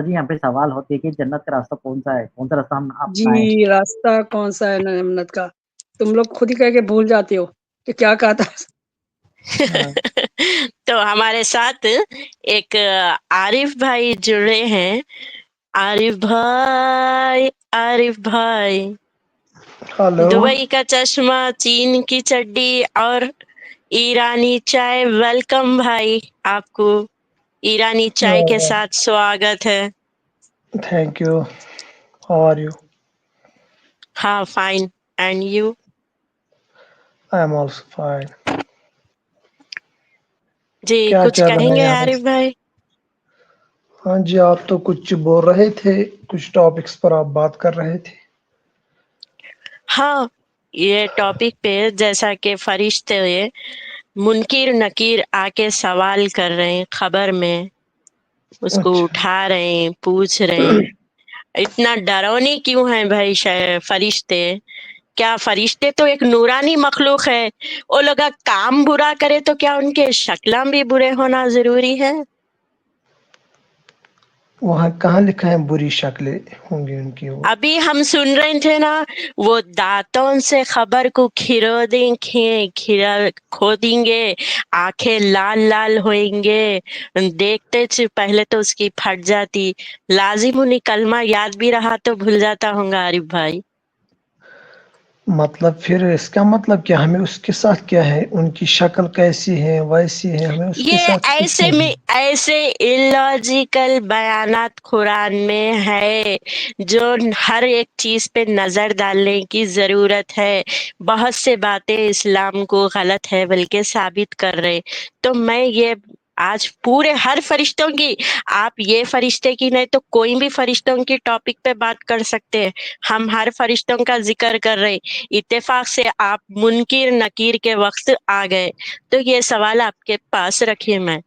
جی یہاں پہ سوال ہوتے ہیں کہ جنت کا راستہ کون سا ہے، کون سا راستہ ہم اپنائیں؟ جی راستہ کون سا ہے جنت کا؟ تم لوگ خود ہی کہہ کے بھول جاتے ہو کہ کیا کہا تھا. تو ہمارے ساتھ ایک عارف بھائی جڑے ہیں. عارف بھائی ہلو. دبئی کا چشمہ، چین کی چڈی اور ایرانی چائے. ویلکم بھائی، آپ کو ایرانی چائے کے ساتھ سواگت ہے. Thank you. How are you? ہاں fine. And you? I am also fine. جی کیا کچھ چل رہا کہیں ہے گے یہاں عارف پہ؟ بھائی؟ ہاں جی، آپ تو کچھ بول رہے تھے، کچھ ٹاپکس پر آپ بات کر رہے تھے. ہاں، یہ ٹاپک پہ جیسا کہ فرشتے منکر نکیر آ کے سوال کر رہے ہیں، خبر میں اس کو اچھا. اٹھا رہے ہیں، پوچھ رہے ہیں اتنا ڈراؤنے کیوں ہیں بھائی فرشتے؟ کیا فرشتے تو ایک نورانی مخلوق ہے، وہ لوگ کام برا کرے تو کیا ان کے شکلاں بھی برے ہونا ضروری ہے؟ وہاں کہاں لکھا ہے بری شکلیں ہوں گی ان کی؟ وہ ابھی ہم سن رہے تھے نا، وہ دانتوں سے خبر کو کھودیں گے، آنکھیں لال لال ہوئیں گے، دیکھتے پہلے تو اس کی پھٹ جاتی. لازم انہیں کلمہ یاد بھی رہا تو بھول جاتا ہوں گا عارف بھائی. مطلب پھر اس کا مطلب کیا؟ ہمیں اس کے ساتھ کیا ہے؟ ان کی شکل کیسی ہے ویسی ہے، ہمیں اس کے یہ ساتھ کچھ نہیں. ایسے اللاجیکل بیانات قرآن میں ہے جو ہر ایک چیز پہ نظر ڈالنے کی ضرورت ہے. بہت سے باتیں اسلام کو غلط ہے بلکہ ثابت کر رہے. تو میں یہ آج پورے ہر فرشتوں کی، آپ یہ فرشتے کی نہیں تو کوئی بھی فرشتوں کی ٹاپک پہ بات کر سکتے ہیں. ہم ہر فرشتوں کا ذکر کر رہے. اتفاق سے آپ منکر نکیر کے وقت آ گئے تو یہ سوال آپ کے پاس رکھیے. میں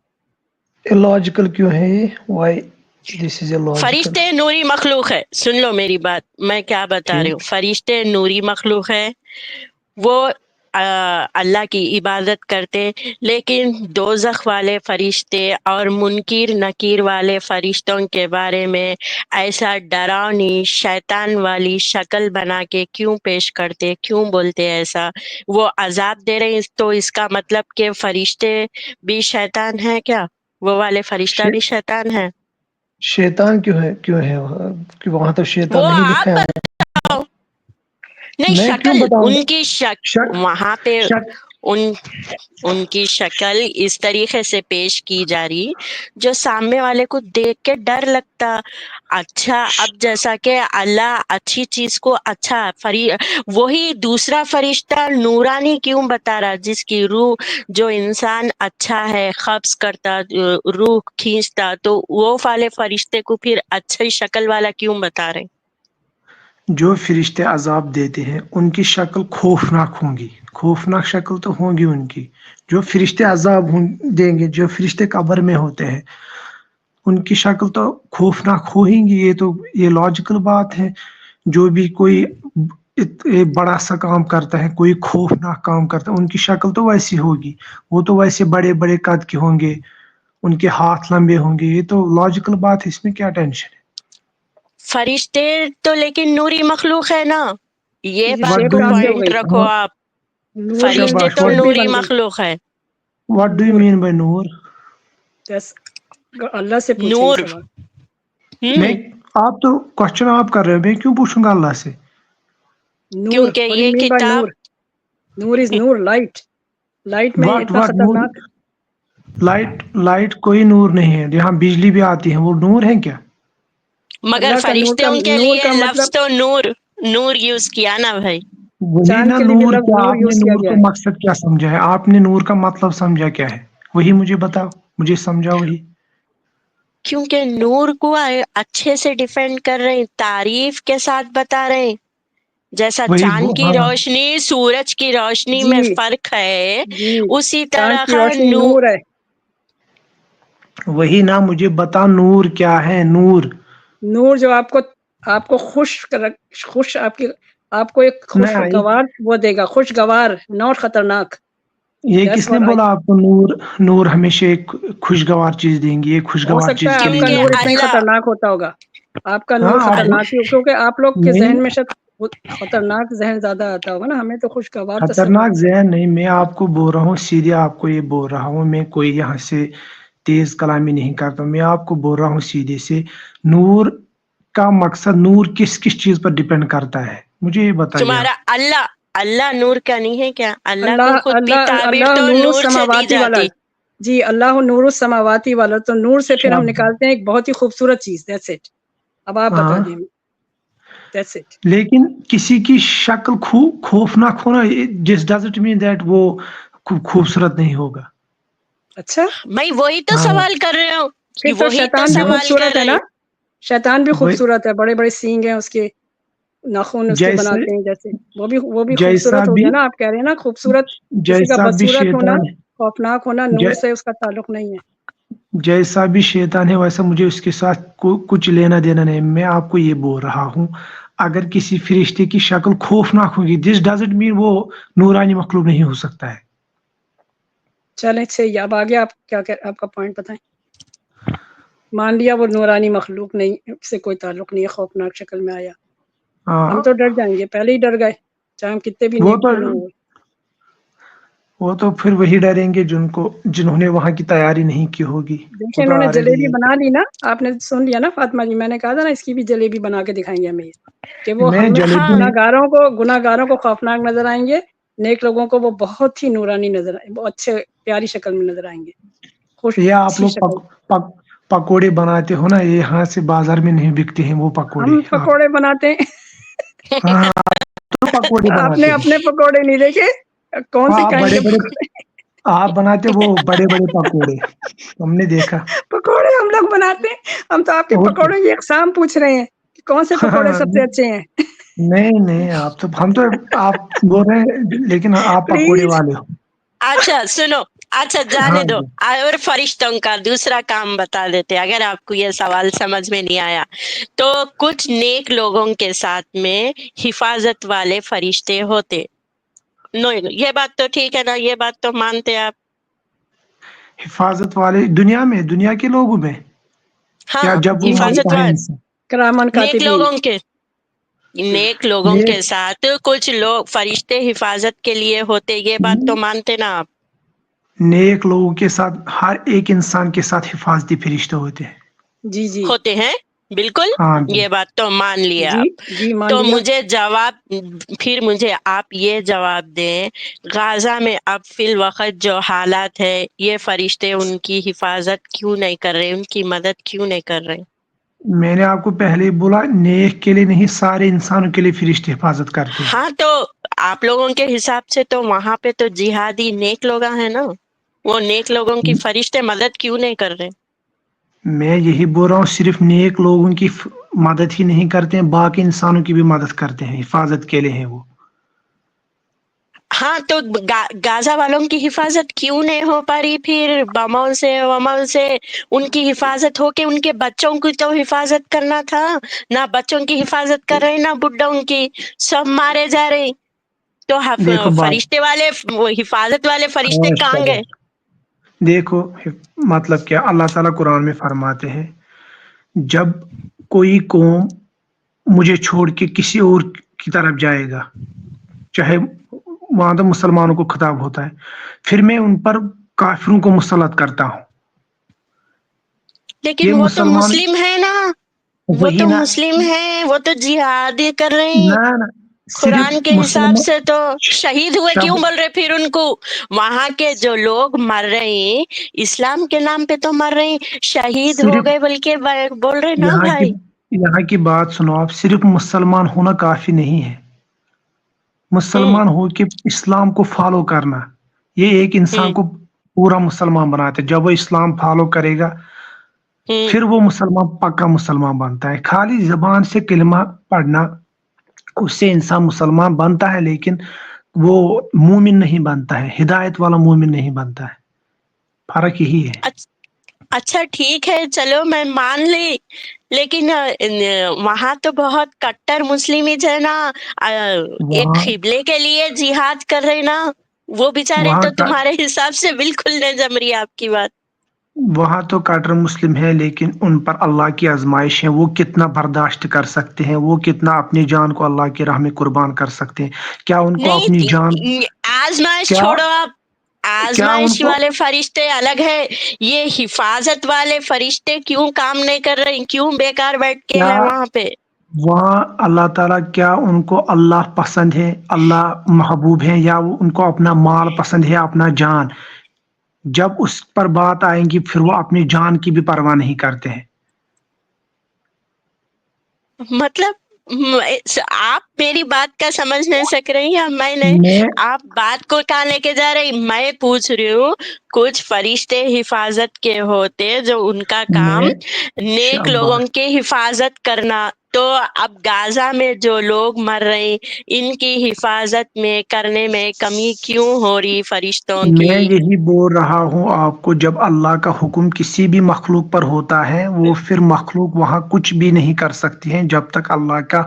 لاجیکل کیوں ہے یہ؟ Why this is a logical? فرشتے نوری مخلوق ہے. سن لو میری بات، میں کیا بتا رہی ہوں. ٹھیک. فرشتے نوری مخلوق ہے، وہ اللہ کی عبادت کرتے، لیکن دوزخ والے فرشتے اور منکر نکیر والے فرشتوں کے بارے میں ایسا ڈراؤنی شیطان والی شکل بنا کے کیوں پیش کرتے، کیوں بولتے ایسا؟ وہ عذاب دے رہے ہیں تو اس کا مطلب کہ فرشتے بھی شیطان ہے کیا؟ وہ والے فرشتہ بھی شیطان ہے؟ شیطان کیوں ہے کہ وہاں تو شیطان وہ نہیں لکھا آپ ہے. نہیں، میں کیوں شکل بتاؤں ان گا؟ کی شک وہاں پہ شک ان کی شکل اس طریقے سے پیش کی جا رہی جو سامنے والے کو دیکھ کے ڈر لگتا. اچھا، اب جیسا کہ اللہ اچھی چیز کو اچھا وہی دوسرا فرشتہ نورانی کیوں بتا رہا، جس کی روح جو انسان اچھا ہے قبض کرتا، روح کھینچتا، تو وہ والے فرشتے کو پھر اچھی شکل والا کیوں بتا رہے؟ جو فرشتے عذاب دیتے ہیں ان کی شکل خوفناک ہوں گی. خوفناک شکل تو ہوگی ان کی. جو فرشتے عذاب دیں گے، جو فرشتے قبر میں ہوتے ہیں، ان کی شکل تو خوفناک ہویں گی. یہ لاجیکل بات ہے. جو بھی کوئی بڑا سا کام کرتا ہے، کوئی خوفناک کام کرتا ہے، ان کی شکل تو ویسی ہوگی. وہ تو ویسے بڑے بڑے قد کے ہوں گے، ان کے ہاتھ لمبے ہوں گے. یہ تو لاجیکل بات ہے، اس میں کیا ٹینشن ہے؟ فرشتے تو لیکن نوری مخلوق ہے نا، یہ جی، بات شیپ کو ہے؟ کہاں سے ہو پوائنٹ گئی؟ رکھو آپ. نور فرشتے شاباش. تو شیپ بھی نوری بن گئی. مخلوق ہے. واٹ ڈو یو نور مین بائی نور؟ اللہ سے پوچھے یہ نور. سوال. میں آپ تو کوشچن آپ کر رہے ہو، میں کیوں پوچھوں گا اللہ سے؟ نور، کیونکہ what do you یہ mean by کتاب نور؟ نور از نور، لائٹ. لائٹ میں واٹ اتنا واٹ نور؟ خطرناک. لائٹ کوئی نور نہیں ہے. یہاں بجلی بھی آتی ہے، وہ نور ہے کیا؟ مگر اللہ کا نور فرشتے کا ان کے نور لیے کا لفظ مطلب تو نور یوز کیا نا بھائی. وہی چاند نا کے لیے بھی نور. لفظ کیا نور آپ نے یوز کیا نور گیا کا ہے. مقصد کیا سمجھا ہے؟ آپ نے نور کا مطلب سمجھا کیا ہے؟ وہی مجھے بتاؤ، مجھے سمجھاؤ وہی. کیونکہ نور کو اچھے سے ڈیفینڈ کر رہے ہیں، تعریف کے ساتھ بتا رہے ہیں. جیسا وہی چاند کی ہاں. روشنی سورج کی روشنی جی میں فرق ہے، جی، اسی چاند طرح کی روشنی نور. نور ہے. وہی نا، مجھے بتا نور کیا ہے؟ نور نور جو آپ کو خوش آپ کو ایک نہ. خوشگوار وہ دے گا، خوشگوار، ناٹ خطرناک. یہ That's کس نے what I بولا آپ کو نور نور ہمیشہ ایک خوشگوار چیز دیں گی؟ یہ ہو خوشگوار سکتا چیز ہے کے آپ لیے کا کیونکہ نہیں نور ہے۔ اتنا ہی اللہ خطرناک ہوتا ہوگا، آپ کا ہاں نور آپ خطرناک ہی کیونکہ آپ لوگ کے نہیں، ذہن میں شاید خطرناک ذہن زیادہ آتا ہوگا نا، ہمیں تو خوشگوار تصور خطرناک ہوتا ہے۔ ذہن نہیں، میں آپ کو بول رہا ہوں سیدھے، آپ کو یہ بول رہا ہوں، میں کوئی یہاں سے تیز کلامی نہیں کرتا، میں آپ کو بول رہا ہوں سیدھے سے، نور کا مقصد، نور کس کس چیز پر ڈیپینڈ کرتا ہے، مجھے یہ بتائیے تمہارا آپ۔ اللہ اللہ نور کا نہیں ہے کیا؟ اللہ کو اللہ خود بھی اللہ تعبیر اللہ تو نور نور سے دی السماواتی والا، جاتی۔ جی اللہ نور السماواتی والا، تو نور سے پھر ہم شاب نکالتے ہیں ایک بہت ہی خوبصورت چیز، دیٹس اٹ۔ اب آپ بتا ہاں، دیں، دیٹس اٹ۔ لیکن کسی کی شکل خوفناک ہونا، جس ڈزنٹ مین دیٹ وہ خوبصورت نہیں ہوگا۔ اچھا، میں وہی تو ہاں سوال کر رہے ہوں، پھر تو وہی تو شیطان بھی دیکھو، سوال کر خوبصورت ہے رہے نا، ہیں۔ شیطان بھی وہی خوبصورت ہے، بڑے بڑے سینگ ہیں اس کے، ناخن اس کے جیسے بناتے ہیں جیسے، وہ بھی جیسا خوبصورت ہو بھی گیا نا، آپ کہہ رہے ہیں نا خوبصورت، کسی کا جیسا بھی بدصورت ہونا، شیطان خوفناک ہونا، نور جے- سے اس کا تعلق نہیں ہے۔ جیسا بھی شیطان ہے ویسا مجھے اس کے ساتھ کچھ لینا دینا نہیں، میں آپ کو یہ بول رہا ہوں اگر کسی فرشتے کی شکل خوفناک ہوگی، دس ڈزنٹ مین وہ نورانی مخلوق نہیں ہو سکتا ہے۔ چلیں صحیح، اب آگے آپ کیا آپ کا پوائنٹ بتائیں۔ مان لیا وہ نورانی مخلوق نہیں، اس سے کوئی تعلق نہیں ہے، خوفناک شکل میں آیا، ہاں، ہم تو ڈر جائیں گے، پہلے ہی ڈر گئے، چاہے ہم کتنے بھی وہ نیک تو کیوں نہ ہو۔ پھر وہی ڈریں گے جنہوں نے وہاں کی تیاری نہیں کی ہوگی۔ دیکھیں انہوں خدا نے رہی جلیبی ہے۔ بنا لی نا، آپ نے سن لیا نا فاطمہ جی، میں نے کہا تھا نا اس کی بھی جلیبی بنا کے دکھائیں گے ہمیں، کہ وہ میں ہم جلیبی ہاں نہیں، گناہگاروں کو خوفناک نظر آئیں گے، نیک لوگوں کو وہ بہت ہی نورانی نظر آئیں، بہت اچھے پیاری شکل میں نظر آئیں گے، خوش یہ آپ اچھی لوگ شکل۔ پکوڑے بناتے ہو نا، یہ یہاں سے بازار میں نہیں بکتے ہیں وہ پکوڑے، ہم آپ پکوڑے بناتے ہیں، ہاں تو پکوڑے آپ نے بناتے ہیں، اپنے پکوڑے نہیں دیکھے، کون ہاں سی آپ کائنڈ بڑے کے بڑے پکوڑے؟ آپ بناتے وہ بڑے بڑے پکوڑے، ہم نے دیکھا۔ پکوڑے ہم لوگ بناتے ہیں، ہم تو آپ کے اور پکوڑوں کی اقسام پوچھ رہے ہیں کہ کون سے پکوڑے کیا؟ سب سے اچھے ہیں۔ نہیں نہیں، ہم تو آپ بول رہے ہیں لیکن آپ پکوڑے پلیز، والے ہو۔ اچھا سنو، اچھا ہاں جانے دو، جی، اور فرشتوں کا دوسرا کام بتا دیتے اگر آپ کو یہ سوال سمجھ میں نہیں آیا تو۔ کچھ نیک لوگوں کے ساتھ میں حفاظت والے فرشتے ہوتے، نو یہ بات تو ٹھیک ہے نا، یہ بات تو مانتے آپ؟ حفاظت والے دنیا کے لوگوں میں، یا ہاں، جب وہ جی جی، حفاظت مرتا ہے والے انسان؟ کرامن کاتبین، نیک لوگوں نیک کے ساتھ کچھ لوگ فرشتے حفاظت کے لیے ہوتے، یہ بات تو مانتے نا آپ؟ نیک لوگوں کے ساتھ ہر ایک انسان کے ساتھ حفاظتی فرشتے ہوتے ہیں۔ جی جی ہوتے ہیں، بالکل، ہاں جی، یہ بات تو مان لیا جی آپ۔ جی، مان تو لیا۔ مجھے آپ یہ جواب دیں، غازہ میں اب فی الوقت جو حالات ہے، یہ فرشتے ان کی حفاظت کیوں نہیں کر رہے، ان کی مدد کیوں نہیں کر رہے؟ میں نے آپ کو پہلے ہی بولا، نیک کے لیے نہیں، سارے انسانوں کے لیے فرشتے حفاظت کرتے ہیں۔ ہاں تو آپ لوگوں کے حساب سے تو وہاں پہ تو جہادی نیک لوگ ہیں نا، وہ نیک لوگوں کی فرشتے مدد کیوں نہیں کر رہے؟ میں یہی بول رہا ہوں، صرف نیک لوگوں کی مدد ہی نہیں کرتے ہیں، باقی انسانوں کی بھی مدد کرتے ہیں، حفاظت کے لیے ہیں وہ۔ ہاں تو غازہ والوں کی حفاظت کیوں نہیں ہو پا رہی پھر؟ بموں سے وموں سے ان کی حفاظت ہو کے ان کے بچوں کی تو حفاظت کرنا تھا، نہ بچوں کی حفاظت کر رہے نہ بڈھوں کی، سب مارے جا رہے، تو دیکھو بات، فرشتے والے، وہ حفاظت والے فرشتے خواہش کہاں کرو، گئے؟ دیکھو مطلب کیا اللہ تعالیٰ قرآن میں فرماتے ہیں، جب کوئی قوم مجھے چھوڑ کے کسی اور کی طرف جائے گا، چاہے وہاں تو مسلمانوں کو خطاب ہوتا ہے، پھر میں ان پر کافروں کو مسلط کرتا ہوں۔ لیکن یہ وہ تو مسلمان، مسلم ہے نا، وہ وہی تو نا، مسلم ہے، وہ تو جہاد کر رہے ہیں، نہ صرف قرآن کے حساب مسلمان، سے تو شہید ہوئے، کیوں شب بول رہے پھر ان کو؟ وہاں کے جو لوگ مر رہے ہیں اسلام کے نام پہ تو مر رہے ہیں، شہید ہو صرف گئے بلکہ بول رہے نا یہاں کی بھائی۔ یہاں کی بات سنو آپ، صرف مسلمان ہونا کافی نہیں ہے، ہوں مسلمان ہو کے اسلام کو فالو کرنا، یہ ایک انسان ہوں کو پورا مسلمان بناتے ہیں۔ جب وہ اسلام فالو کرے گا ہوں پھر وہ مسلمان پکا مسلمان بنتا ہے۔ خالی زبان سے کلمہ پڑھنا اس سے انسان مسلمان بنتا ہے، لیکن وہ مومن نہیں بنتا ہے، ہدایت والا مومن نہیں بنتا ہے، فرق یہی ہے۔ اچھا ٹھیک ہے، چلو میں مان لی، لیکن وہاں تو بہت کٹر مسلم ہے نا، ایک وہاں قبلے کے لیے جہاد کر رہے نا۔ وہ بیچارے وہاں تو کا تمہارے حساب سے بالکل نہیں جم رہی آپ کی بات. وہاں تو کٹر مسلم ہے، لیکن ان پر اللہ کی آزمائش ہے، وہ کتنا برداشت کر سکتے ہیں، وہ کتنا اپنی جان کو اللہ کی راہ میں قربان کر سکتے ہیں. کیا ان کو اپنی جان نہیں، آزمائش کیا چھوڑو آپ. کیا ان آزمائش کو والے فرشتے الگ ہے، یہ حفاظت والے فرشتے کیوں کام نہیں کر رہے، کیوں بیکار بیٹھ کے کیا ہیں وہاں پہ؟ وہاں اللہ تعالیٰ کیا ان کو اللہ پسند ہے، اللہ محبوب ہے، یا وہ ان کو اپنا مال پسند ہے، اپنا جان؟ جب اس پر بات آئیں گی پھر وہ اپنی جان کی بھی پرواہ نہیں کرتے ہیں. مطلب آپ میری بات کا سمجھ نہیں سک رہی یا میں نہیں؟ میں آپ بات کو کہاں لے کے جا رہی؟ میں پوچھ رہی ہوں، کچھ فرشتے حفاظت کے ہوتے جو ان کا کام میں نیک لوگوں شاباش کی حفاظت کرنا، تو اب غازہ میں جو لوگ مر رہے ان کی حفاظت میں کرنے میں کمی کیوں ہو رہی فرشتوں میں کی؟ یہی بول رہا ہوں آپ کو، جب اللہ کا حکم کسی بھی مخلوق پر ہوتا ہے وہ پھر مخلوق وہاں کچھ بھی نہیں کر سکتی ہیں جب تک اللہ کا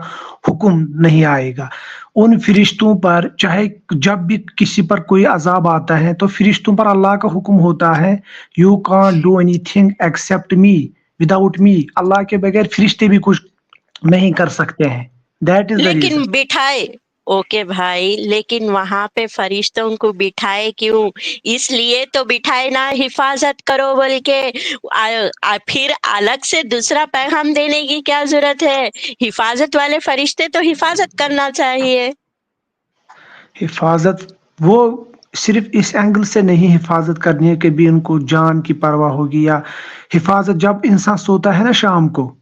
حکم نہیں آئے گا. ان فرشتوں پر چاہے جب بھی کسی پر کوئی عذاب آتا ہے تو فرشتوں پر اللہ کا حکم ہوتا ہے، you can't do anything except me, without me. اللہ کے بغیر فرشتے بھی کچھ نہیں کر سکتے ہیں. دیٹ از دا لیکن ریزن. بٹھائے، اوکے بھائی، لیکن وہاں پہ فرشتوں کو بٹھائے کیوں؟ اس لیے تو بٹھائے نا حفاظت کرو بول کے. پھر الگ سے دوسرا پیغام دینے کی کیا ضرورت ہے؟ حفاظت والے فرشتے تو حفاظت کرنا چاہیے. حفاظت وہ صرف اس اینگل سے نہیں حفاظت کرنی ہے کہ بھی ان کو جان کی پرواہ ہوگی، یا حفاظت جب انسان سوتا ہے نا شام کو،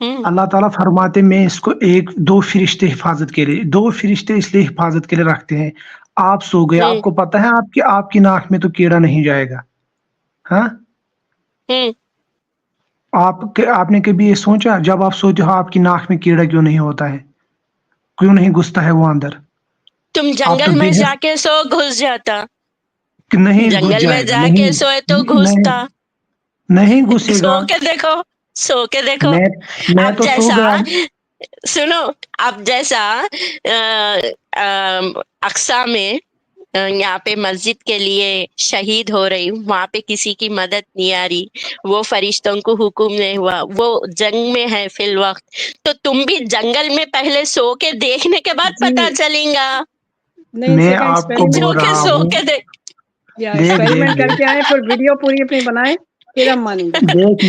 ہوں اللہ تعالیٰ فرماتے میں اس کو ایک دو فرشتے حفاظت کے لیے، دو فرشتے اس لیے حفاظت کے لیے رکھتے ہیں. آپ سو گئے، آپ ہوں کو پتہ ہے آپ کی ناک میں تو کیڑا نہیں جائے گا، ہاں؟ ہوں آپ نے کبھی یہ سوچا جب آپ سوتے ہو آپ کی ناک میں کیڑا کیوں نہیں ہوتا ہے، کیوں نہیں گھستا ہے وہ اندر؟ تم آپ تو جنگل میں بے جا کے سو، گھس جاتا. نہیں گھس جنگل میں جائے گا، جا کے نہیں سوئے تو نہیں گھستا. نہیں گھسے سو گا. کے دیکھو، سو کے دیکھو. میں میں اب تو سو جیسا، گیا. سنو، اب جیسا اقصی میں یہاں پہ مسجد کے لیے شہید ہو رہی ہوں، وہاں پہ کسی کی مدد نہیں آ رہی، وہ فرشتوں کو حکم نہیں ہوا، وہ جنگ میں ہے فی الوقت، تو تم بھی جنگل میں پہلے سو کے دیکھنے کے بعد جی پتا چلیں گا. نہیں، میں سیکنڈ آپ کو جو بول کہ رہا سو ہوں، کے دیکھ. یا دیکھ دیکھ ایکسپیریمنٹ کر کے دیکھ آئے، پھر ویڈیو پوری اپنی بنائیں، پھر ہم مانیں گے. دیکھ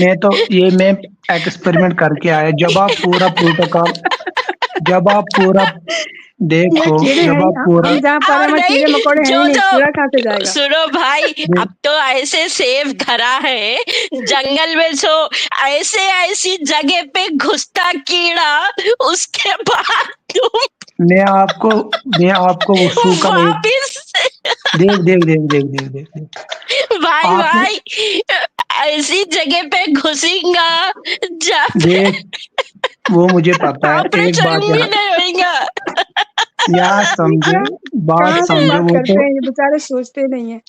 میں ایکسپیریمنٹ کر کے آیا. جب آپ پورا پروٹوکال، جب آپ پورا یہ دیکھو، کیڑے ہیں جب ہی، آپ پورا ہم جہاں پڑے اور ہیں کیڑے مکوڑے نہیں، ہیں جو ہی نہیں، جو کیڑا کہاں سے جائے گا؟ سنو بھائی، اب تو ایسے سیف دھرا ہے جنگل میں، سو ایسے ایسی جگہ پہ گھستا کیڑا، اس کے بعد تم میں آپ کو وصول کا ایک واپس. دیکھ دیکھ دیکھ دیکھ دیکھ دیکھ دیکھ بھائی آپ نے بھائی، ایسی جگہ پہ گھسیں گا جب دیکھ، وہ مجھے پتا ہے. ایک آپریشن بات بھی یہاں نہیں ہوئیں گا. یہاں یہ سمجھے، کیا بات کہاں سے سمجھے. بات کرتے ہیں یہ بیچارے، سوچتے نہیں ہیں،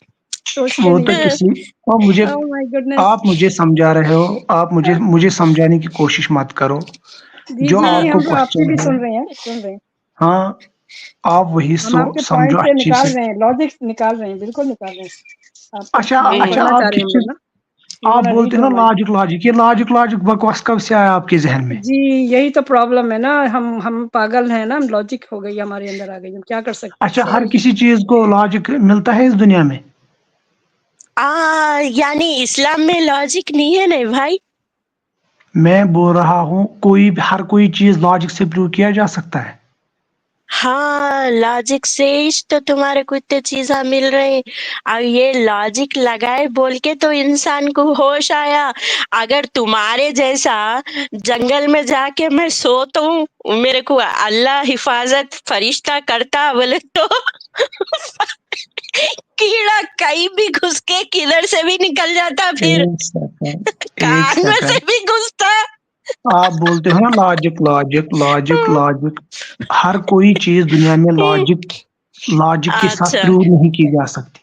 سوچتے وہ نہیں تو ہیں. کسی اور مجھے Oh my goodness. آپ مجھے سمجھا رہے ہو، آپ مجھے سمجھانے کی کوشش مت کرو. جی جو جی آپ نہیں، کو ہم تو آپ کی کوشچن بھی ہے، سن رہے ہیں، سن رہے ہیں. ہاں، آپ وہی ہم آپ کے سمجھو پوائنٹ سے اچھی نکال سے. رہے ہیں، لاجک نکال رہے ہیں، بالکل نکال رہے ہیں. آپ اچھا یہی اچھا، پڑھنا آپ چاہ رہے ہیں کس ہم چیز، لوگ نا. We آپ wanna read بولتے ہیں your نا mind. لاجک بکواس کب سے آیا آپ کے ذہن میں؟ جی یہی تو پرابلم ہے نا، ہم پاگل ہیں نا، لاجک ہو گئی ہمارے اندر آ گئی، ہم کیا کر سکتے ہیں. اچھا، ہر سوری. کسی چیز کو لاجک ملتا ہے اس دنیا میں؟ یعنی اسلام میں لاجک نہیں ہے نا بھائی. میں بول رہا ہوں ہر کوئی چیز لاجک سے پروو کیا جا سکتا ہے. ہاں، لاجک سے ہی تو تمہارے کو اتنے چیزاں مل رہے، اور یہ لاجک لگائے بول کے تو انسان کو ہوش آیا. اگر تمہارے جیسا جنگل میں جا کے میں سوتا ہوں، میرے کو اللہ حفاظت فرشتہ کرتا بولے تو کیڑا کہیں بھی گھس کے کدھر سے بھی نکل جاتا، پھر ایک سیکنڈ، ایک کان میں سے سیکنڈ. بھی گھستا. آپ بولتے ہو نا لاجک. ہر کوئی چیز دنیا میں لاجک کے ساتھ اچھا، پروو نہیں کی جا سکتی.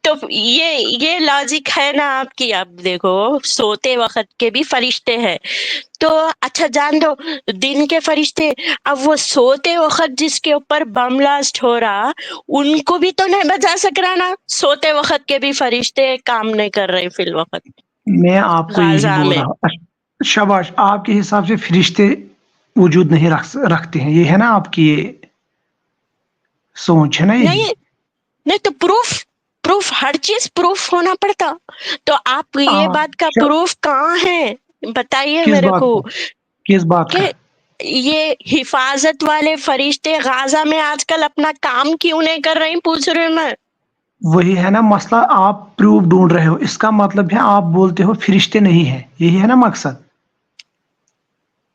تو یہ لاجک ہے نا آپ کی. اب دیکھو سوتے وقت کے بھی فرشتے ہیں تو اچھا جان دو دن کے فرشتے. اب وہ سوتے وقت جس کے اوپر بم بلاسٹ ہو رہا ان کو بھی تو نہیں بچا سک رہا نا. سوتے وقت کے بھی فرشتے کام نہیں کر رہے فی الوقت میں آپ کو یہی غازہ بول میں. رہا ہوں. شاباش. آپ کے حساب سے فرشتے وجود نہیں رکھتے ہیں, یہ ہے نا آپ کی یہ سوچ ہے نا یہی. نہیں تو پروف ہر چیز پروف ہونا پڑتا. تو آپ یہ ہاں، بات کا پروف کہاں ہے بتائیے کس میرے بات کو. کا کس بات کا؟ کہ یہ حفاظت والے فرشتے غازہ میں آج کل اپنا کام کیوں نہیں کر رہے پوچھ رہے میں. وہی ہے نا مسئلہ. آپ پروف ڈھونڈ رہے ہو, اس کا مطلب ہے آپ بولتے ہو فرشتے نہیں ہیں, یہی ہے نا مقصد.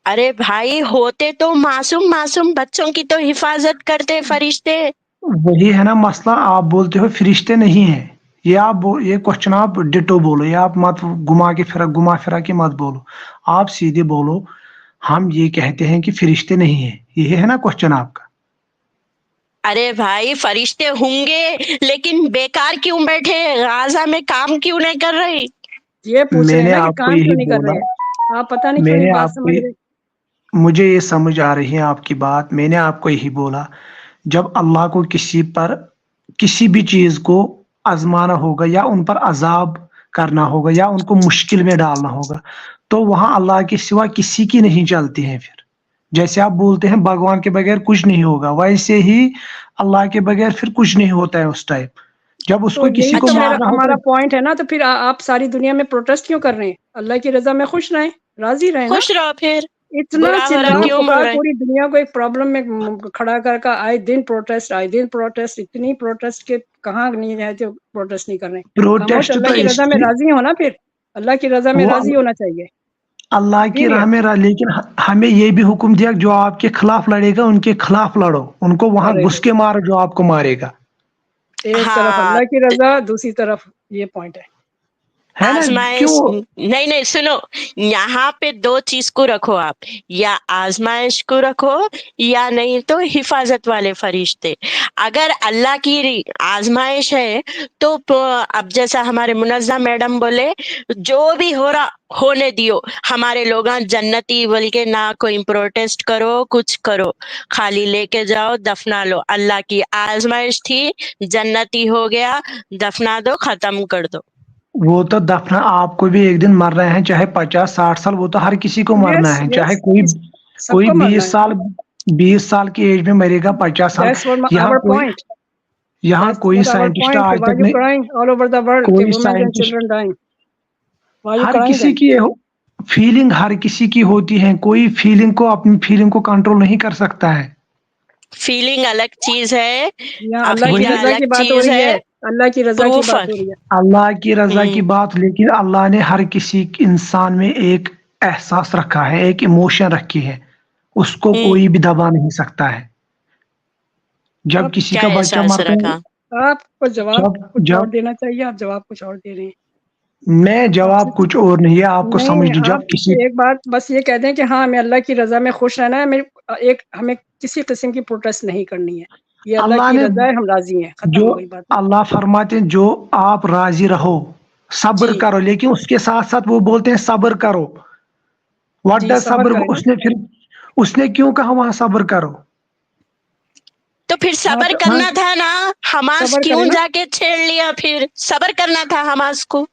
ارے بھائی ہوتے تو معصوم بچوں کی تو حفاظت کرتے فرشتے. وہی ہے نا مسئلہ. آپ بولتے ہو فرشتے نہیں ہیں. یہ کوشچن آپ ڈٹو بولو, یہ آپ مت گما پھرا کے مت بولو. آپ سیدھے بولو ہم یہ کہتے ہیں کہ فرشتے نہیں ہیں, یہ ہے نا کوشچن آپ کا. ارے بھائی فرشتے ہوں گے لیکن بیکار کیوں بیٹھے غازہ میں کام کیوں نہیں کر رہے. یہ پوچھ میں رہے ہیں نے نا کہ آپ کو کام کیوں یہی نہیں کر بولا. رہے. آپ پتہ نہیں کیوں میں نہیں نے بات آپ کو سمجھ رہے. مجھے یہ سمجھ آ رہی ہے آپ کی بات. میں نے آپ کو یہی بولا جب اللہ کو کسی بھی چیز کو آزمانا ہوگا یا ان پر عذاب کرنا ہوگا یا ان کو مشکل میں ڈالنا ہوگا تو وہاں اللہ کے سوا کسی کی نہیں چلتی ہیں. پھر جیسے آپ بولتے ہیں بھگوان کے بغیر کچھ نہیں ہوگا, ویسے ہی اللہ کے بغیر پھر کچھ نہیں ہوتا ہے اس ٹائم جب اس تو کو کسی یہی کو تو مارنا ہوتا ہمارا ہے. پوائنٹ ہے نا. تو پھر آپ ساری دنیا میں پروٹیسٹ کیوں کر رہے ہیں؟ اللہ کی رضا میں خوش رہیں, راضی رہیں نا. خوش رہو پھر اتنا برا بھلا چلا کیوں بول پکار رہے. پوری دنیا کو ایک پرابلم میں کھڑا کر آئے دن پروٹیسٹ اتنی پروٹیسٹ کے کہاں نہیں رہے تھے پروٹیسٹ نہیں کر رہے. خاموش پروٹیسٹ تو اللہ کی اس رضا میں راضی ہو نا. پھر اللہ کی رضا میں وہ راضی ہونا چاہیے. اللہ کی راہ پیریڈ. میں لیکن ہمیں یہ بھی حکم دیا جو آپ کے خلاف لڑے گا ان کے خلاف لڑو, ان کو وہاں ارے گھس کے مارو جو آپ کو مارے گا. ایک طرف ہاں اللہ کی رضا, دوسری طرف یہ پوائنٹ ہے. نا آزمائش کیوں؟ نہیں سنو یہاں پہ دو چیز کو رکھو آپ, یا آزمائش کو رکھو یا نہیں تو حفاظت والے فرشتے. اگر اللہ کی آزمائش ہے تو اب جیسا ہمارے منزہ میڈم بولے جو بھی ہو رہا ہونے دیو, ہمارے لوگ جنتی بول کے نہ کوئی پروٹیسٹ کرو کچھ کرو, خالی لے کے جاؤ دفنا لو. اللہ کی آزمائش تھی جنتی ہو گیا, دفنا دو ختم کر دو. وہ تو دفنا آپ کو بھی ایک دن مر رہے ہیں, چاہے 50-60 سال, وہ تو ہر کسی کو مرنا یس ہے. چاہے یس سب کوئی کو مرنا 20 سال کی ایج میں مرے گا, 50 سال. That's what یہاں our کوئی point. یہاں That's کوئی what our سائنٹسٹ point. آج Why تک you نہیں, crying all over the world? کوئی Women and scientist, children dying. Why you Hare crying کسی then? کی فیلنگ ہر کسی کی ہوتی ہے. کوئی اپنی فیلنگ کو کنٹرول نہیں کر سکتا ہے. فیلنگ الگ چیز ہے, یہاں اللہ کی عقیدہ رضا کی الگ بات ہو چیز رہی ہے, ہے. اللہ کی رضا کی پروف. بات ہو رہی ہے. اللہ کی رضا کی بات, لیکن اللہ نے ہر کسی انسان میں ایک احساس رکھا ہے, ایک ایموشن رکھی ہے, اس کو کوئی بھی دبا نہیں سکتا ہے. جب کسی کیا کا بچہ احساس مرتا رکھا؟ ہے, آپ کو جواب کچھ اور جب دینا چاہیے. آپ جواب کچھ اور دے رہے ہیں. میں آپ سے جواب کچھ اور نہیں ہے, آپ کو سمجھ نہیں, نہیں. جب آپ کسی ایک بات بس یہ کہہ دیں کہ ہاں ہمیں اللہ کی رضا میں خوش رہنا ہے. ہمیں کسی قسم کی پروٹیسٹ نہیں کرنی ہے. یہ اللہ کی نے رضا ہے, ہم راضی ہیں, ختم جو ہو گئی بات. اللہ فرماتے ہیں جو آپ راضی رہو, صبر جی کرو, لیکن اس کے ساتھ ساتھ وہ بولتے ہیں صبر کرو. واٹ جی ڈز صبر صبر, کریں نا. اس نے کیوں کہا وہاں صبر کرو؟ تو پھر ہاں صبر تو ہاں کرنا تھا نا. حماس صبر کیوں کریں نا. جا کے چھیڑ لیا؟ پھر صبر کرنا تھا حماس کو.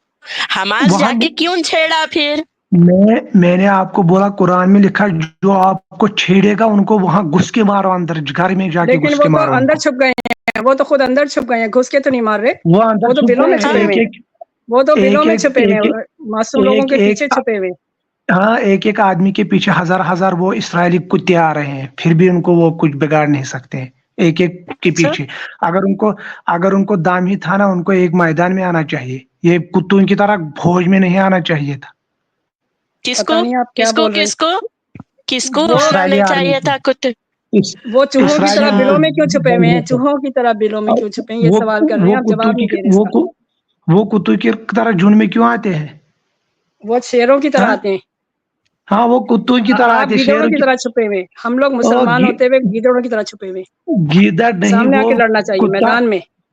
حماس جا وہاں کے کیوں چھیڑا پھر؟ میں نے آپ کو بولا قرآن میں لکھا جو آپ کو چھیڑے گا ان کو وہاں گھس کے مارو, اندر گھر میں جا کے لیکن گھس وہ کے تو مارو ان اندر کو. چھپ گئے ہیں. وہ تو خود اندر چھپ گئے ہیں, گھس کے تو نہیں مار رہے. وہ اندر وہ تو چھپ بلوں گئے میں ہیں, چھپے ہوئے ہیں. وہ تو بلوں میں چھپے ہوئے ہیں, معصوم لوگوں کے پیچھے چھپے ہوئے. ہاں, ایک آدمی کے پیچھے ہزار وہ اسرائیلی کتے آ رہے ہیں, پھر بھی ان کو وہ کچھ بگاڑ نہیں سکتے ہیں. ایک کے اچھا پیچھے اگر ان کو دام ہی تھا نا, ان کو ایک میدان میں آنا چاہیے. یہ کتوں کی طرح فوج میں نہیں آنا چاہیے تھا. کس پتہ کو نہیں آپ کیا کس کو بول رہے کس کو کس کو ہیں. وہ اسرائیلی اڑانے آرمی چاہیے کو تھا کتے؟ وہ چوہوں کی اسرائیلی طرح اچھا بلوں میں کیوں چھپے ہوئے ہیں؟ بندیوں کو چوہوں کی طرح بلوں میں کیوں چھپے ہیں؟ یہ سوال کر رہے ہیں وہ آپ, کتوں جواب کی نہیں دے رہے اس کا. وہ کتوں کی طرح جھنڈ میں کیوں آتے ہیں؟ وہ شیروں کی طرح ہاں آتے ہیں. ہاں, وہ کتوں کی طرح آپ آتے, گیدڑوں شیروں کی کی. طرح چھپے ہوئے. ہم لوگ مسلمان ہوتے ہوئے گیدڑوں کی طرح چھپے ہوئے. گیدڑ نہیں, سامنے آ وہ کے لڑنا چاہیے کتا. میدان میں.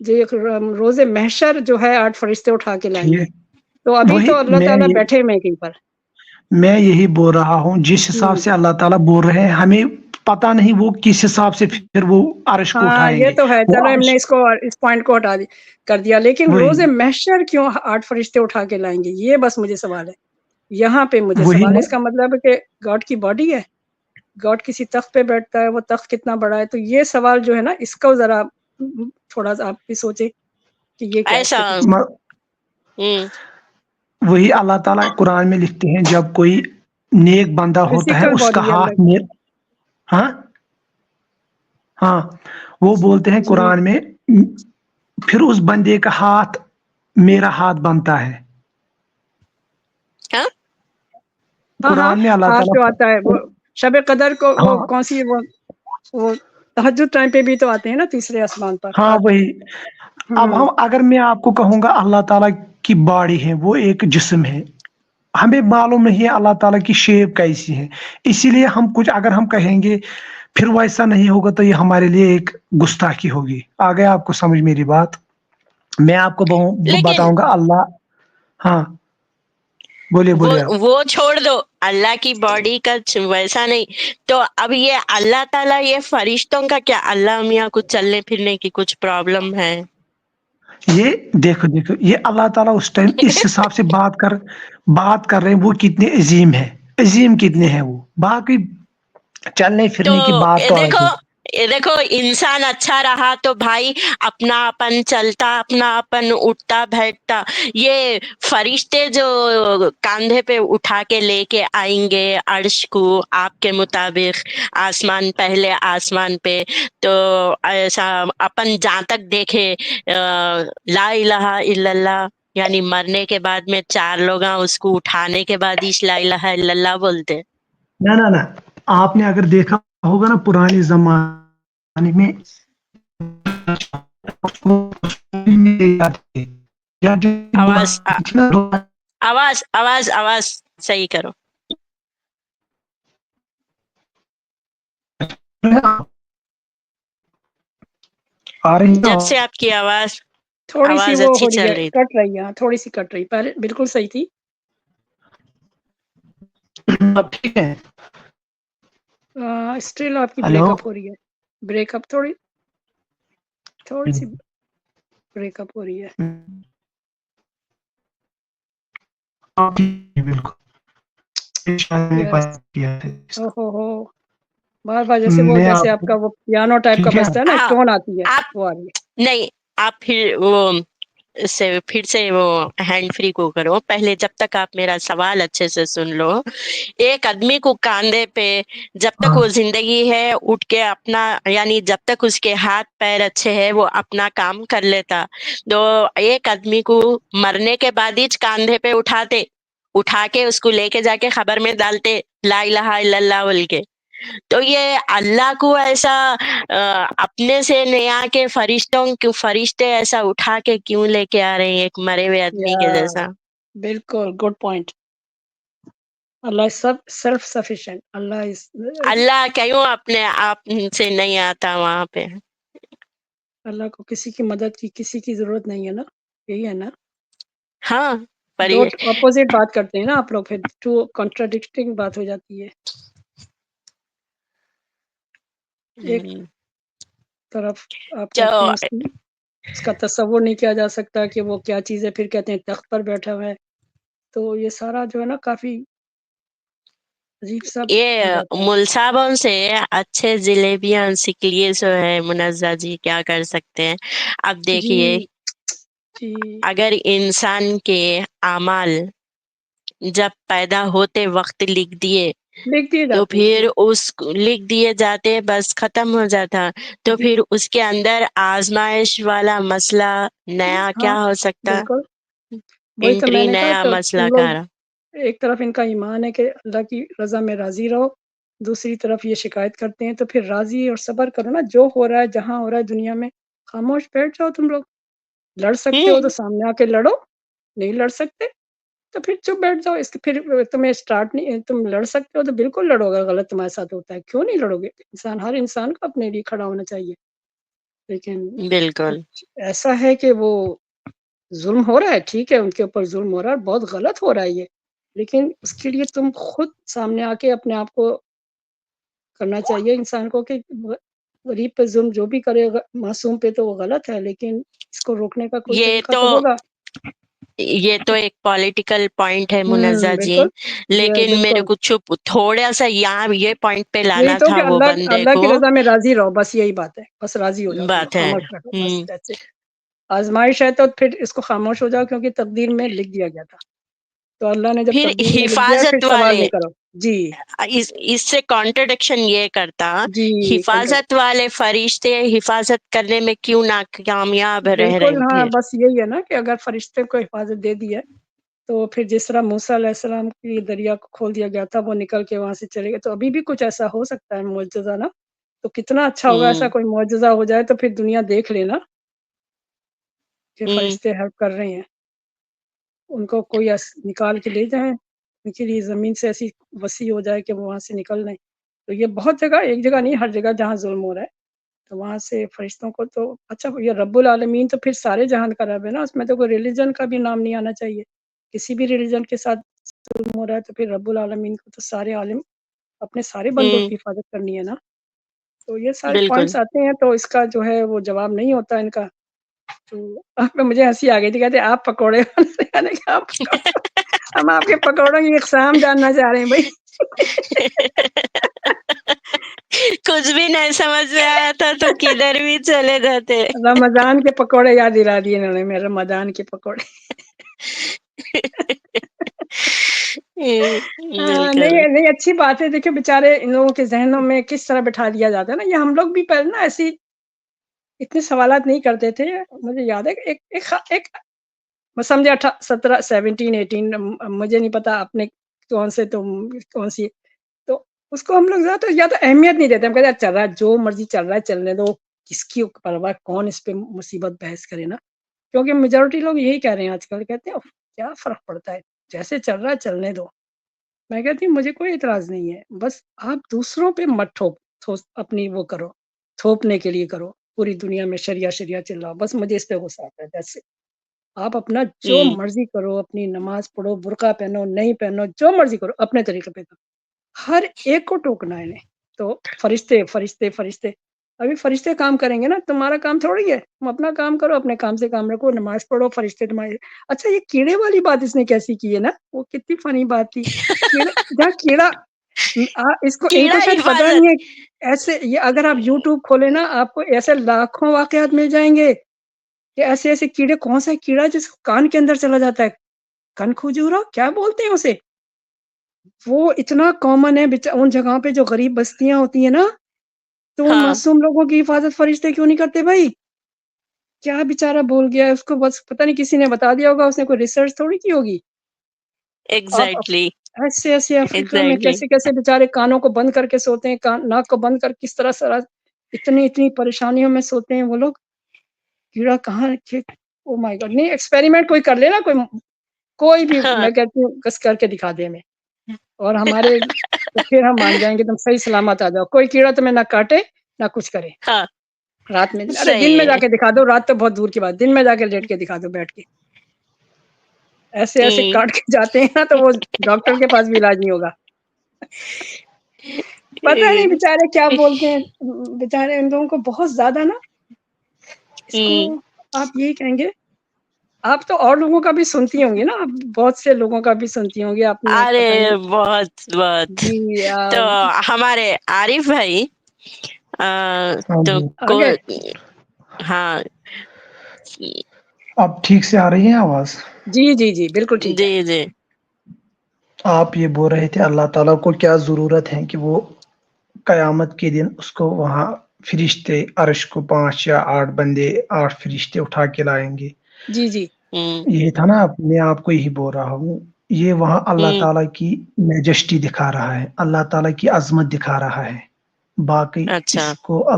جو ایک روز محشر جو ہے 8 فرشتے اٹھا کے لائیں گے. یہ تو ابھی وہی تو اللہ میں تعالیٰ بیٹھے ہوئے ہیں کہیں پر. میں یہی بول رہا ہوں، جس حساب سے اللہ تعالیٰ بول رہے ہیں ہمیں پتہ نہیں وہ کس حساب سے پھر وہ عرش کو ہاں اٹھائیں یہ گے. تو ہے. وہ چلو ہم عرش نے اس پوائنٹ کو ہٹا کر دیا، لیکن وہی روز محشر کیوں 8 فرشتے اٹھا کے لائیں گے؟ یہ بس مجھے سوال ہے. یہاں پہ مجھے وہی سوال ہے. اس کا مطلب ہے کہ گاڈ کی باڈی ہے، گاڈ کسی تخت پہ بیٹھتا ہے، وہ تخت کتنا بڑا ہے. تو یہ سوال جو ہے نا، اس کو ذرا تھوڑا سا آپ بھی سوچیں کہ یہ کیا ہے اس ایسا کے پیچھے. ہوں وہی اللہ تعالیٰ قرآن میں لکھتے ہیں، جب کوئی نیک بندہ ہوتا ہے فزیکل اس کا باڈی ہے اللہ ہاتھ نیک. ہاں ہاں وہ بولتے ہیں کی. قرآن میں، پھر اس بندے کا ہاتھ میرا ہاتھ بنتا ہے. ہاں ہاں ہاں قرآن میں اللہ ہاتھ جو آتا ہے وہ تعالیٰ شب قدر کو، وہ ہاں کون سی وہ تہجد ٹائم پہ بھی تو آتے ہیں نا تیسرے آسمان پر ہاں ہاتھ. وہی. اب ہوں اگر میں آپ کو کہوں گا اللہ تعالیٰ کی باڈی ہے، وہ ایک جسم ہے، ہمیں معلوم نہیں ہے اللہ تعالیٰ کی شیپ کیسی ہے، اسی لیے ہم کچھ اگر ہم کہیں گے پھر ویسا نہیں ہوگا تو یہ ہمارے لیے ایک گستاخی ہوگی. آ گیا آپ کو سمجھ میری بات؟ میں آپ کو لیکن بتاؤں گا اللہ. ہاں بولیے بولیے آپ. وہ چھوڑ دو، اللہ کی باڈی کا ویسا نہیں. تو اب یہ اللہ تعالیٰ، یہ فرشتوں کا کیا؟ اللہ میاں کچھ چلنے پھرنے کی کچھ پرابلم ہے؟ یہ دیکھو یہ اللہ تعالیٰ اس ٹائم اس حساب سے بات کر رہے ہیں، وہ کتنے عظیم ہے، عظیم کتنے ہیں وہ. باقی چلنے تو پھرنے کی بات یہ تو دیکھو، الگ ہے. انسان اچھا رہا تو بھائی اپنا اپن چلتا، اپنا اپن اٹھتا بیٹھتا. یہ فرشتے جو کاندھے پہ اٹھا کے لے کے آئیں گے عرش کو آپ کے مطابق آسمان، پہلے آسمان پہ، تو ایسا اپن جہاں تک دیکھے لا الہ الا اللہ، یعنی مرنے کے بعد میں 4 لوگ اس کو اٹھانے کے بعد ہی لا الہ الا اللہ بولتے. نہ آپ نے اگر دیکھا ہوگا نا پرانے زمانے میں آواز آواز صحیح کرو. آ رہی جب سے آپ کی تھوڑی سی آواز وہ اچھی ہو رہی چل ہے، رہی کٹ رہی ہے، تھوڑی سی کٹ رہی. پہلے بالکل صحیح تھی. اب ٹھیک ہے. اسٹل آپ کی ہلو بریک اپ ہو رہی ہے. بریک اپ تھوڑی سی بریک اپ ہو رہی ہے. یس. ہو بار بار جیسے آپ کا وہ پیانو ٹائپ کا ٹھیک ہے. بجتا ہے نا، ایک ٹون آتی ہے، آپ وہ آ رہی ہے. نہیں، آپ پھر سے وہ ہینڈ فری کو کرو. پہلے جب تک آپ میرا سوال اچھے سے سن لو. ایک آدمی کو کاندھے پہ جب تک ہاں وہ زندگی ہے اٹھ کے اپنا، یعنی جب تک اس کے ہاتھ پیر اچھے ہیں وہ اپنا کام کر لیتا. تو ایک آدمی کو مرنے کے بعد ہی کاندھے پہ اٹھا کے اس کو لے کے جا کے خبر میں ڈالتے لا الہ الا اللہ بول کے. تو یہ اللہ کو ایسا اپنے سے نہیں آ کے فرشتے ایسا اٹھا کے کیوں لے کے آ رہے ہیں ایک مرے ہوئے آدمی کے جیسا؟ بالکل گڈ پوائنٹ. اللہ سیلف سفیشینٹ. اللہ کیوں اپنے آپ سے نہیں آتا وہاں پہ؟ اللہ کو کسی کی مدد کی، کسی کی ضرورت نہیں ہے نا. یہی ہے نا. ہاں پر دو یہ اپوزٹ بات کرتے ہیں نا آپ لوگ، پھر ٹو کانٹراڈکٹنگ بات ہو جاتی ہے. ایک طرف آپ کہتے ہیں اس کا تصور نہیں کیا جا سکتا کہ وہ کیا چیز ہے، پھر کہتے ہیں تخت پر بیٹھا ہوا ہے. تو یہ سارا جو ہے نا کافی عجیب سا ہو یہ جاتا ہے. ملصابوں سے اچھے جلیبیاں سکلیے سو ہے منزہ جی، کیا کر سکتے ہیں. اب جی دیکھیے، جی اگر انسان کے اعمال جب پیدا ہوتے وقت لکھ دیے لکھ دیے تو جاتے ہیں. پھر لکھ دیے جاتے، بس ختم ہو جاتا. تو جی پھر اس کے اندر آزمائش والا مسئلہ نیا ہاں کیا ہو سکتا؟ بالکل. وہی تو میں انٹری نے کہا نیا کہ مسئلہ تم لوگ کارا. ایک طرف ان کا ایمان ہے کہ اللہ کی رضا میں راضی رہو، دوسری طرف یہ شکایت کرتے ہیں. تو پھر راضی اور صبر کرو نا، جو ہو رہا ہے جہاں ہو رہا ہے دنیا میں. خاموش بیٹھ جاؤ. تم لوگ لڑ سکتے ہو تو سامنے آ کے لڑو، نہیں لڑ سکتے تو پھر چپ بیٹھ جاؤ. اس کے پھر تمہیں اسٹارٹ نہیں، تم لڑ سکتے ہو تو بالکل لڑو. اگر غلط تمہارے ساتھ ہوتا ہے کیوں نہیں لڑو گے؟ ہر انسان کو اپنے لیے کھڑا ہونا چاہیے. لیکن بالکل کچھ ایسا ہے کہ وہ ظلم ہو رہا ہے، ٹھیک ہے ان کے اوپر ظلم ہو رہا ہے، بہت غلط ہو رہا ہے یہ، لیکن اس کے لیے تم خود سامنے آ کے اپنے آپ کو کرنا چاہیے انسان کو کہ غریب پہ ظلم جو بھی کرے معصوم پہ تو وہ غلط ہے، لیکن اس کو روکنے کا کوئی یہ طریقہ تو ہوگا۔ ایک پولیٹیکل پوائنٹ ہے منزہ جی، بالکل لیکن میرے بالکل کو چپ تھوڑا سا یہاں یہ پوائنٹ پہ یہی لانا تو تھا کہ وہ اللہ بندے اللہ کو، کی رضا میں راضی رہو، بس یہی بات ہے، بس راضی ہو جاؤ، چلو بات ہے۔ خاموش رہو، بس that's it۔ آزمائش ہے تو پھر اس کو خاموش ہو جاؤ، کیونکہ تقدیر میں لکھ دیا گیا تھا، تو اللہ نے جب پھر تقدیر میں لکھ دیا ہے پھر حفاظت سوال والے، نہیں کرو۔ جی اس سے کانٹرڈکشن یہ کرتا، جی حفاظت والے فرشتے حفاظت کرنے میں کیوں ناکامیاب رہ رہے بالکل، ہیں ہاں پھر؟ بس یہی ہے نا کہ اگر فرشتے کو حفاظت دے دی ہے تو پھر جس طرح موسیٰ علیہ السلام کی دریا کو کھول دیا گیا تھا، وہ نکل کے وہاں سے چلے گئے، تو ابھی بھی کچھ ایسا ہو سکتا ہے معجزہ نا، تو کتنا اچھا ہوگا ایسا ہوں کوئی معجزہ ہو جائے تو پھر دنیا دیکھ لینا کہ ہوں فرشتے ہیلپ کر رہے ہیں، ان کو کوئی نکال کے لے جائیں، ان کے لیے زمین سے ایسی وسیع ہو جائے کہ وہ وہاں سے نکل نہیں۔ تو یہ بہت جگہ، ایک جگہ نہیں، ہر جگہ جہاں ظلم ہو رہا ہے تو وہاں سے فرشتوں کو تو اچھا، یہ رب العالمین تو پھر سارے جہان کا رب ہے نا، اس میں تو کوئی ریلیجن کا بھی نام نہیں آنا چاہیے، کسی بھی ریلیجن کے ساتھ ظلم ہو رہا ہے تو پھر رب العالمین کو تو سارے عالم اپنے سارے بندوں ہوں کی حفاظت کرنی ہے نا، تو یہ سارے بالکل پوائنٹس آتے ہیں تو اس کا جو ہے وہ جواب نہیں ہوتا ان کا۔ تو آپ پہ مجھے ہنسی آ گئی تھی، کہتے آپ پکوڑے یعنی کہ ہم آپ کے پکوڑوں کی اقسام جاننا چاہ رہے ہیں بھائی۔ کچھ بھی نہیں سمجھ میں آیا تھا تو کدھر بھی چلے جاتے۔ رمضان کے پکوڑے یاد دلا دیے انہوں نے، میں رمضان کے پکوڑے۔ بالکل نہیں نہیں، اچھی بات ہے، دیکھیں بیچارے ان لوگوں کے ذہنوں میں کس طرح بٹھا دیا جاتا ہے نا، یہ ہم لوگ بھی پہلے نا ایسی اتنے سوالات نہیں کرتے تھے، مجھے یاد ہے کہ ایک میں سمجھے 17 17 18 مجھے نہیں پتا اپنے کون سے تم کون سی، تو اس کو ہم لوگ زیادہ اہمیت نہیں دیتے، ہم کہتے ہیں چل رہا ہے جو مرضی چل رہا ہے چلنے دو، کس کی پرواہ، کون اس پہ مصیبت بحث کرے نا، کیونکہ میجورٹی لوگ یہی کہہ رہے ہیں آج کل، کہتے ہیں کیا فرق پڑتا ہے، جیسے چل رہا ہے چلنے دو۔ میں کہتی ہوں مجھے کوئی اعتراض نہیں ہے، بس آپ دوسروں پہ مت اپنی وہ کرو، تھوپنے کے لیے کرو، پوری دنیا میں شریعہ چل رہا، بس مجھے اس پہ غصہ آتا ہے، that's it۔ آپ اپنا جو ہوں مرضی کرو، اپنی نماز پڑھو، برقع پہنو نہیں پہنو، جو مرضی کرو اپنے طریقے پہ کرو، ہر ایک کو ٹوکنا ہے انہیں۔ تو فرشتے فرشتے فرشتے، ابھی فرشتے کام کریں گے نا، تمہارا کام تھوڑی ہے، تم اپنا کام کرو، اپنے کام سے کام رکھو، نماز پڑھو، فرشتے تمہارے۔ اچھا یہ کیڑے والی بات اس نے کیسی کی ہے نا، وہ کتنی فنی بات تھی، جہاں کیڑا، اس کو ان کو کیڑا شاید پتا حفاظت، نہیں ہے، ایسے یہ اگر آپ یوٹیوب کھولے نا آپ کو ایسے لاکھوں واقعات مل جائیں گے کہ ایسے ایسے کیڑے، کون سا کیڑا جس کان کے اندر چلا جاتا ہے، کن کھجورا کیا بولتے ہیں اسے، وہ اتنا کامن ہے ان جگہوں پہ جو غریب بستیاں ہوتی ہیں نا، تو ان ہاں معصوم لوگوں کی حفاظت فرشتے کیوں نہیں کرتے بھائی؟ کیا بیچارہ بول گیا ہے، اس کو بس پتہ نہیں کسی نے بتا دیا ہوگا، اس نے کوئی ریسرچ تھوڑی کی ہوگی۔ آپ ایگزیکٹلی ایسے ایسے افریقہ میں ایگزیکٹلی کیسے کیسے بیچارے کانوں کو بند کر کے سوتے ہیں، ناک کو بند کر کس طرح سرا اتنی پریشانیوں میں سوتے ہیں وہ لوگ، کیڑا کہاں رکھے، او مائی گاڈ۔ نہیں ایکسپیریمنٹ کوئی کر لینا، کوئی بھی ہاں میں کہتی ہوں کس کر کے دکھا دے ہمیں، اور ہمارے تو پھر ہم مان جائیں گے، تم صحیح سلامت آ جاؤ، کوئی کیڑا تمہیں نہ کاٹے نہ کچھ کرے ہاں رات میں، ارے دن صحیح میں جا ہے۔ کے دکھا دو، رات تو بہت دور کی بات، دن میں جا کے لیٹ کے دکھا دو بیٹھ کے، ایسے ایسے ہوں کاٹ کے جاتے ہیں نا تو وہ ڈاکٹر کے پاس بھی علاج نہیں ہوگا۔ پتہ نہیں بیچارے کیا بولتے ہیں، بیچارے ان لوگوں کو بہت زیادہ نا، اس کو ہوں آپ یہی کہیں گے، آپ تو اور لوگوں کا بھی سنتی ہوں گی نا، آپ بہت سے لوگوں کا بھی سنتی ہوں گی، آپ نے ارے پتہ نہیں۔ بہت جی تو ہمارے عارف بھائی ہاں تو جی، کو آگے ہاں اب ٹھیک سے آ رہی ہے آواز؟ جی بالکل ٹھیک ہے۔ جی جی آپ یہ بول رہے تھے اللہ تعالیٰ کو کیا ضرورت ہے کہ وہ قیامت کے دن اس کو وہاں فرشتے عرش کو 5 یا 8 بندے 8 فرشتے اٹھا کے لائیں گے۔ جی ہوں یہی تھا نا، میں آپ کو یہی بول رہا ہوں، یہ وہاں اللہ ہوں تعالیٰ کی میجسٹی دکھا رہا ہے، اللہ تعالیٰ کی عظمت دکھا رہا ہے، باقی اچھا اس کو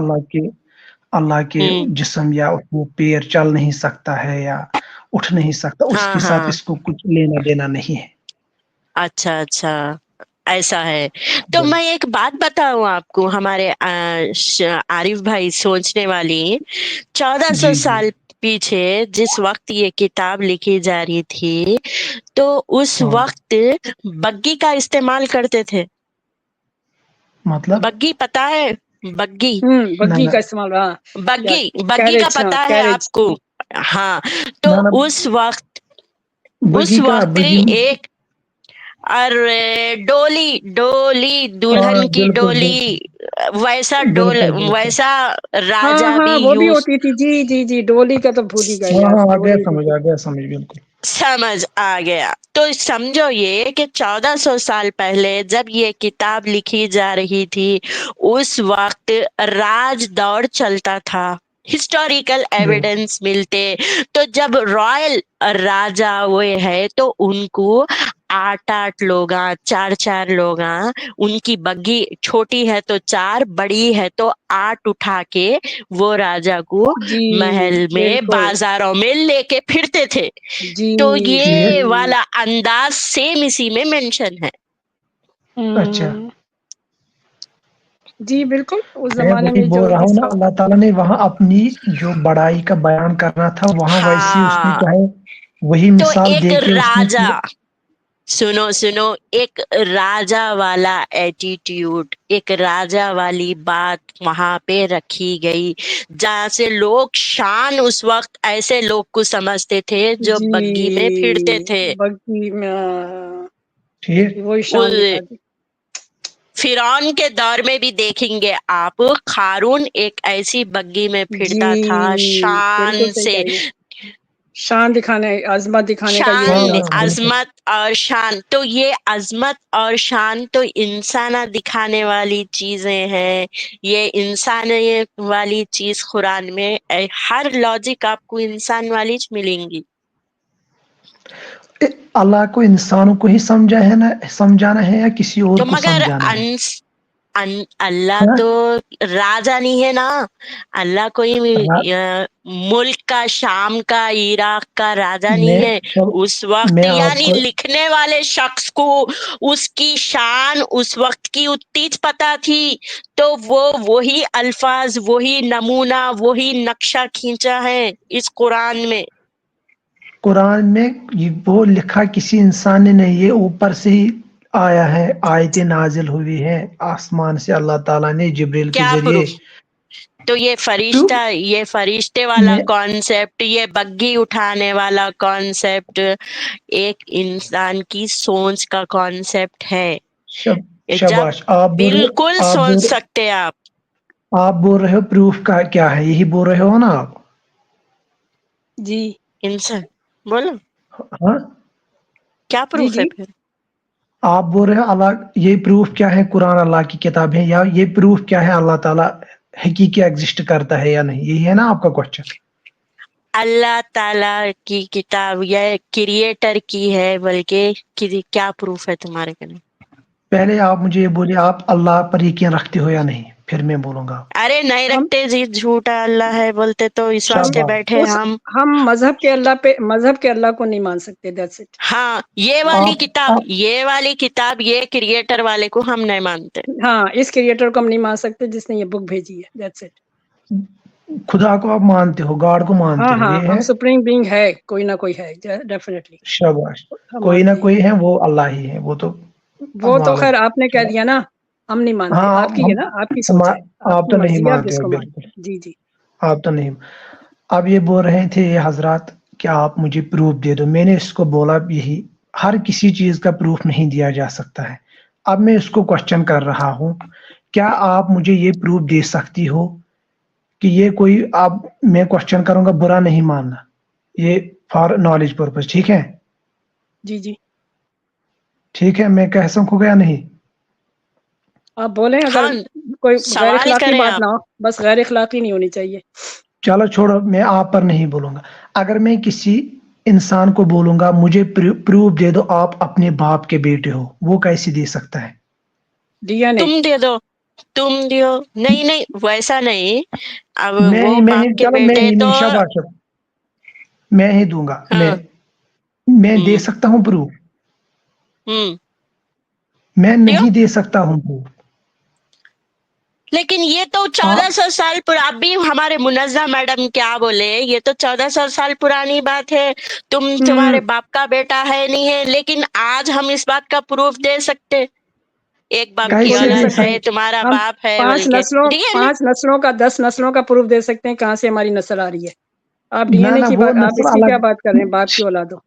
اللہ کے ہوں جسم یا وہ پیر چل نہیں سکتا ہے یا اٹھ نہیں سکتا، اس ہاں کے ساتھ ہاں اس کو کچھ لینا دینا نہیں ہے۔ اچھا ایسا ہے. تو میں ایک بات بتاؤں آپ کو، ہمارے عارف بھائی سوچنے والی، 1400 جی جی سال پیچھے جس وقت یہ کتاب لکھی جا رہی تھی تو اس ہاں وقت بگی کا استعمال کرتے تھے. مطلب بگی پتا ہے؟ بگی نہ بگی نہ کا استعمال، ہاں، یا بگی کا کیریج، ہاں پتا ہے کیریج. آپ کو؟ ہاں. تو نہ نہ اس وقت بگی کا بگی ایک، اور ڈولی ہاں دلہن کی بالکل ڈولی، بالکل ویسا بالکل بالکل ویسا ہاں راجا بھی ہاں وہ بھی یوز. ہوتی تھی، جی جی جی، ڈولی کا تو بھول ہی گئے ہاں یار، ہاں ڈولی بھی تھی. آ گیا سمجھ بالکل. سمجھ آ گیا. تو سمجھو یہ کہ 1400 سال پہلے جب یہ کتاب لکھی جا رہی تھی اس وقت راج دور چلتا تھا، ہسٹوریکل بالکل ایویڈنس ملتے. تو جب رائل راجا ہوئے ہے تو ان کو 8 لوگ، 4 لوگ، ان کی بگی چھوٹی ہے تو 4، بڑی ہے تو 8 اٹھا کے وہ راجا کو جی محل میں بالکل، بازاروں میں لے کے پھرتے تھے. جی تو جی یہ والا انداز سیم اسی میں مینشن ہے. اچھا. جی بالکل، اس میں زمانے وہی میں جو بول رہا ہوں جس نا، اللہ تعالیٰ نے وہاں اپنی جو بڑائی کا بیان کرنا تھا وہاں ویسی اس نے ہاں. چاہے وہی تو مثال ایک دے کے اس نے راجا، سنو ایک راجا والا ایٹیٹیوڈ، ایک راجا والی بات وہاں پہ رکھی گئی، جہاں سے لوگ شان اس وقت ایسے لوگ کو سمجھتے تھے جو جی بگی میں پھرتے تھے. بگی میں ٹھیک. وہی شان دکھا دی. فرعون کے دور میں بھی دیکھیں گے آپ، قارون ایک ایسی بگی میں جی پھرتا تھا بالکل شان صحیح سے. کہہ رہی ہیں، شان دکھانے، عظمت دکھانے کا یہ شان، انداز ہاں تھا. بالکل. عظمت اور شان، تو یہ عظمت اور شان تو انسانہ دکھانے والی چیزیں ہیں. یہ انسان والی چیز قرآن میں ہر لاجک آپ کو انسان والی ملیں گی. اللہ کو انسانوں کو ہی سمجھانا ہے یا کسی اور تو کو مگر سمجھانا ہے؟ اللہ ہاں؟ تو راجا نہیں ہے نا. اللہ کوئی ملک کا، شام کا، عراق کا راجا نہیں ہے اس وقت. میں آپ یعنی کو لکھنے والے شخص کو اس کی شان اس وقت کی اتنی پتہ تھی تو وہ وہی الفاظ، وہی نمونہ، وہی نقشہ کھینچا ہے اس قرآن میں. قرآن میں وہ لکھا کسی انسان نے نہیں، یہ اوپر سے ہی آیا ہے، آیتیں نازل ہوئی ہے آسمان سے، اللہ تعالیٰ نے جبریل کے کیا ذریعے. پروف؟ تو یہ تو فرشتے والا میں کانسیپٹ، یہ بگی اٹھانے والا کانسیپٹ ایک انسان کی سوچ کا کانسیپٹ ہے. جب شباش. آپ بول رہے بالکل آپ سوچ بول سکتے آپ. آپ بول رہے ہو پروف کا کیا ہے، یہی بول رہے ہو نا آپ؟ جی انسان بولو ہاں کیا جی پروف ہے جی پھر؟ آپ بول رہے ہیں اللہ، یہ پروف کیا ہے؟ قرآن اللہ کی کتاب ہے، یا یہ پروف کیا ہے اللہ تعالیٰ حقیقی ایگزسٹ کرتا ہے یا نہیں؟ یہی ہے نا آپ کا کوشچن. اللہ تعالی کی کتاب یا کریٹر کی ہے، بلکہ کیا پروف ہے تمہارے کنے؟ پہلے آپ مجھے یہ بولیے، آپ اللہ پر یقین رکھتے ہو یا نہیں، پھر میں بولوں گا. ارے نہیں ہم رکھتے جی، جھوٹا اللہ ہے بولتے تو وشواس ہم کے شاباش. بیٹھے اس ہم. ہم مذہب کے اللہ کو نہیں مان سکتے. That's it. ہاں، یہ والی کتاب، آپ یہ کریٹر والے کو ہم نہیں مانتے. ہاں، اس کریٹر کو ہم نہیں مان سکتے جس نے یہ بک بھیجی ہے. That's it. خدا کو آپ مانتے ہو، گاڈ کو مانتے ہاں ہو، ہاں، یہ ہم ہے. سپریم بینگ ہے، کوئی نہ کوئی ہے، ڈیفینیٹلی شاباش. ہم کوئی نہ مانتے ہیں. کوئی ہے، وہ اللہ ہی ہے، وہ تو وہ تو معلوم. خیر آپ نے کہہ دیا نا، ہم نہیں مانتے. ہاں آپ کی ہے نا، آپ کی سوچ ہے، آپ آپ کی تو نہیں مرضی ہے، آپ مانتے جس ہو، کو بالکل. مانتے. جی جی. آپ تو نہیں. اب یہ بول رہے تھے یہ حضرات کہ آپ مجھے پروف دے دو. میں نے اس کو بولا یہی، ہر کسی چیز کا پروف نہیں دیا جا سکتا ہے. اب میں اس کو کوشچن کر رہا ہوں، کیا آپ مجھے یہ پروف دے سکتی ہو کہ یہ کوئی، آپ، میں کوشچن کروں گا، برا نہیں ماننا، یہ فار نالج پرپز، ٹھیک ہے؟ جی جی ٹھیک ہے، میں کہہ سکوں گا یا نہیں؟ آپ بولیں، اگر ہاں، کوئی غیر سوال اخلاقی کریں بات آپ. نہ ہو، بس غیر اخلاقی نہیں ہونی چاہیے. چلو چھوڑو، میں آپ پر نہیں بولوں گا. اگر میں کسی انسان کو بولوں گا مجھے پروف دے دو آپ اپنے باپ کے بیٹے ہو، وہ کیسے دے سکتا ہے؟ ڈی این اے. تم دے دو، تم دیو. نہیں نہیں، ویسا نہیں. اب وہ میں ہی باپ کے چلو، میں بیٹے ہی تو نہیں، شاباش. میں ہی دوں گا. ہاں. میں دے سکتا ہوں پروف. ہوں میں کیوں؟ نہیں دے سکتا ہوں وہ. لیکن یہ تو 1400 سال اب بھی ہمارے منزہ میڈم کیا بولے، یہ تو 1400 سال پرانی بات ہے. تمہارے باپ کا بیٹا ہے نہیں ہے، لیکن آج ہم اس بات کا پروف دے سکتے، ایک باپ کی کیسے دے دے اولاد سکتے ہے، ہیں سکتے؟ تمہارا ہم باپ ہے بول کے. پانچ نسلوں کا 10 نسلوں کا پروف دے سکتے ہیں کہاں سے ہماری نسل آ رہی ہے. آپ ڈی این نہ اے نہ کی وہ بات، آپ نسل اس کی کیا الگ، بات کر رہے ہیں، باپ کی اولاد ہو.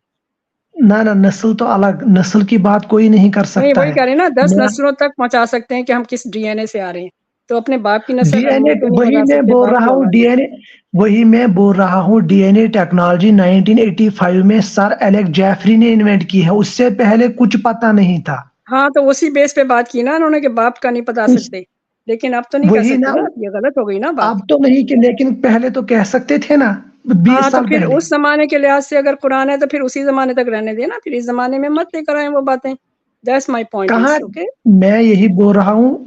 نہ نسل تو الگ، نسل کی بات کوئی نہیں کر نہیں سکتا وہی ہے. کہہ رہے ہیں نا، 10 میں نسلوں تک پہنچا سکتے ہیں کہ ہم کس ڈی این اے سے آ رہے ہیں. تو اپنے باپ کی ڈی نسل این اے وہ کیوں نہیں وہی بتا میں سکتے بول باپ رہا کی ہوں، اولاد. ڈی این اے وہی میں بول رہا ہوں. ڈی این اے ٹیکنالوجی 1985 میں سر الیک جیفری نے انوینٹ کی ہے، اس سے پہلے کچھ پتہ نہیں تھا. ہاں تو اسی بیس پہ بات کی نا انہوں نے کہ باپ کا نہیں بتا اس سکتے، لیکن اب تو نہیں کر وہی سکتے نا، نا، یہ غلط ہو گئی نا بات. اب تو نہیں کہ، لیکن پہلے تو کہہ سکتے تھے نا، 20 ہاں تو سال پھر پہلے. اس زمانے کے لحاظ سے اگر قرآن ہے تو پھر اسی زمانے تک رہنے دینا، پھر اس زمانے میں مت لے کر آئیں وہ باتیں. دیٹس مائی پوائنٹ کہاں، از اوکے. میں یہی بول رہا ہوں،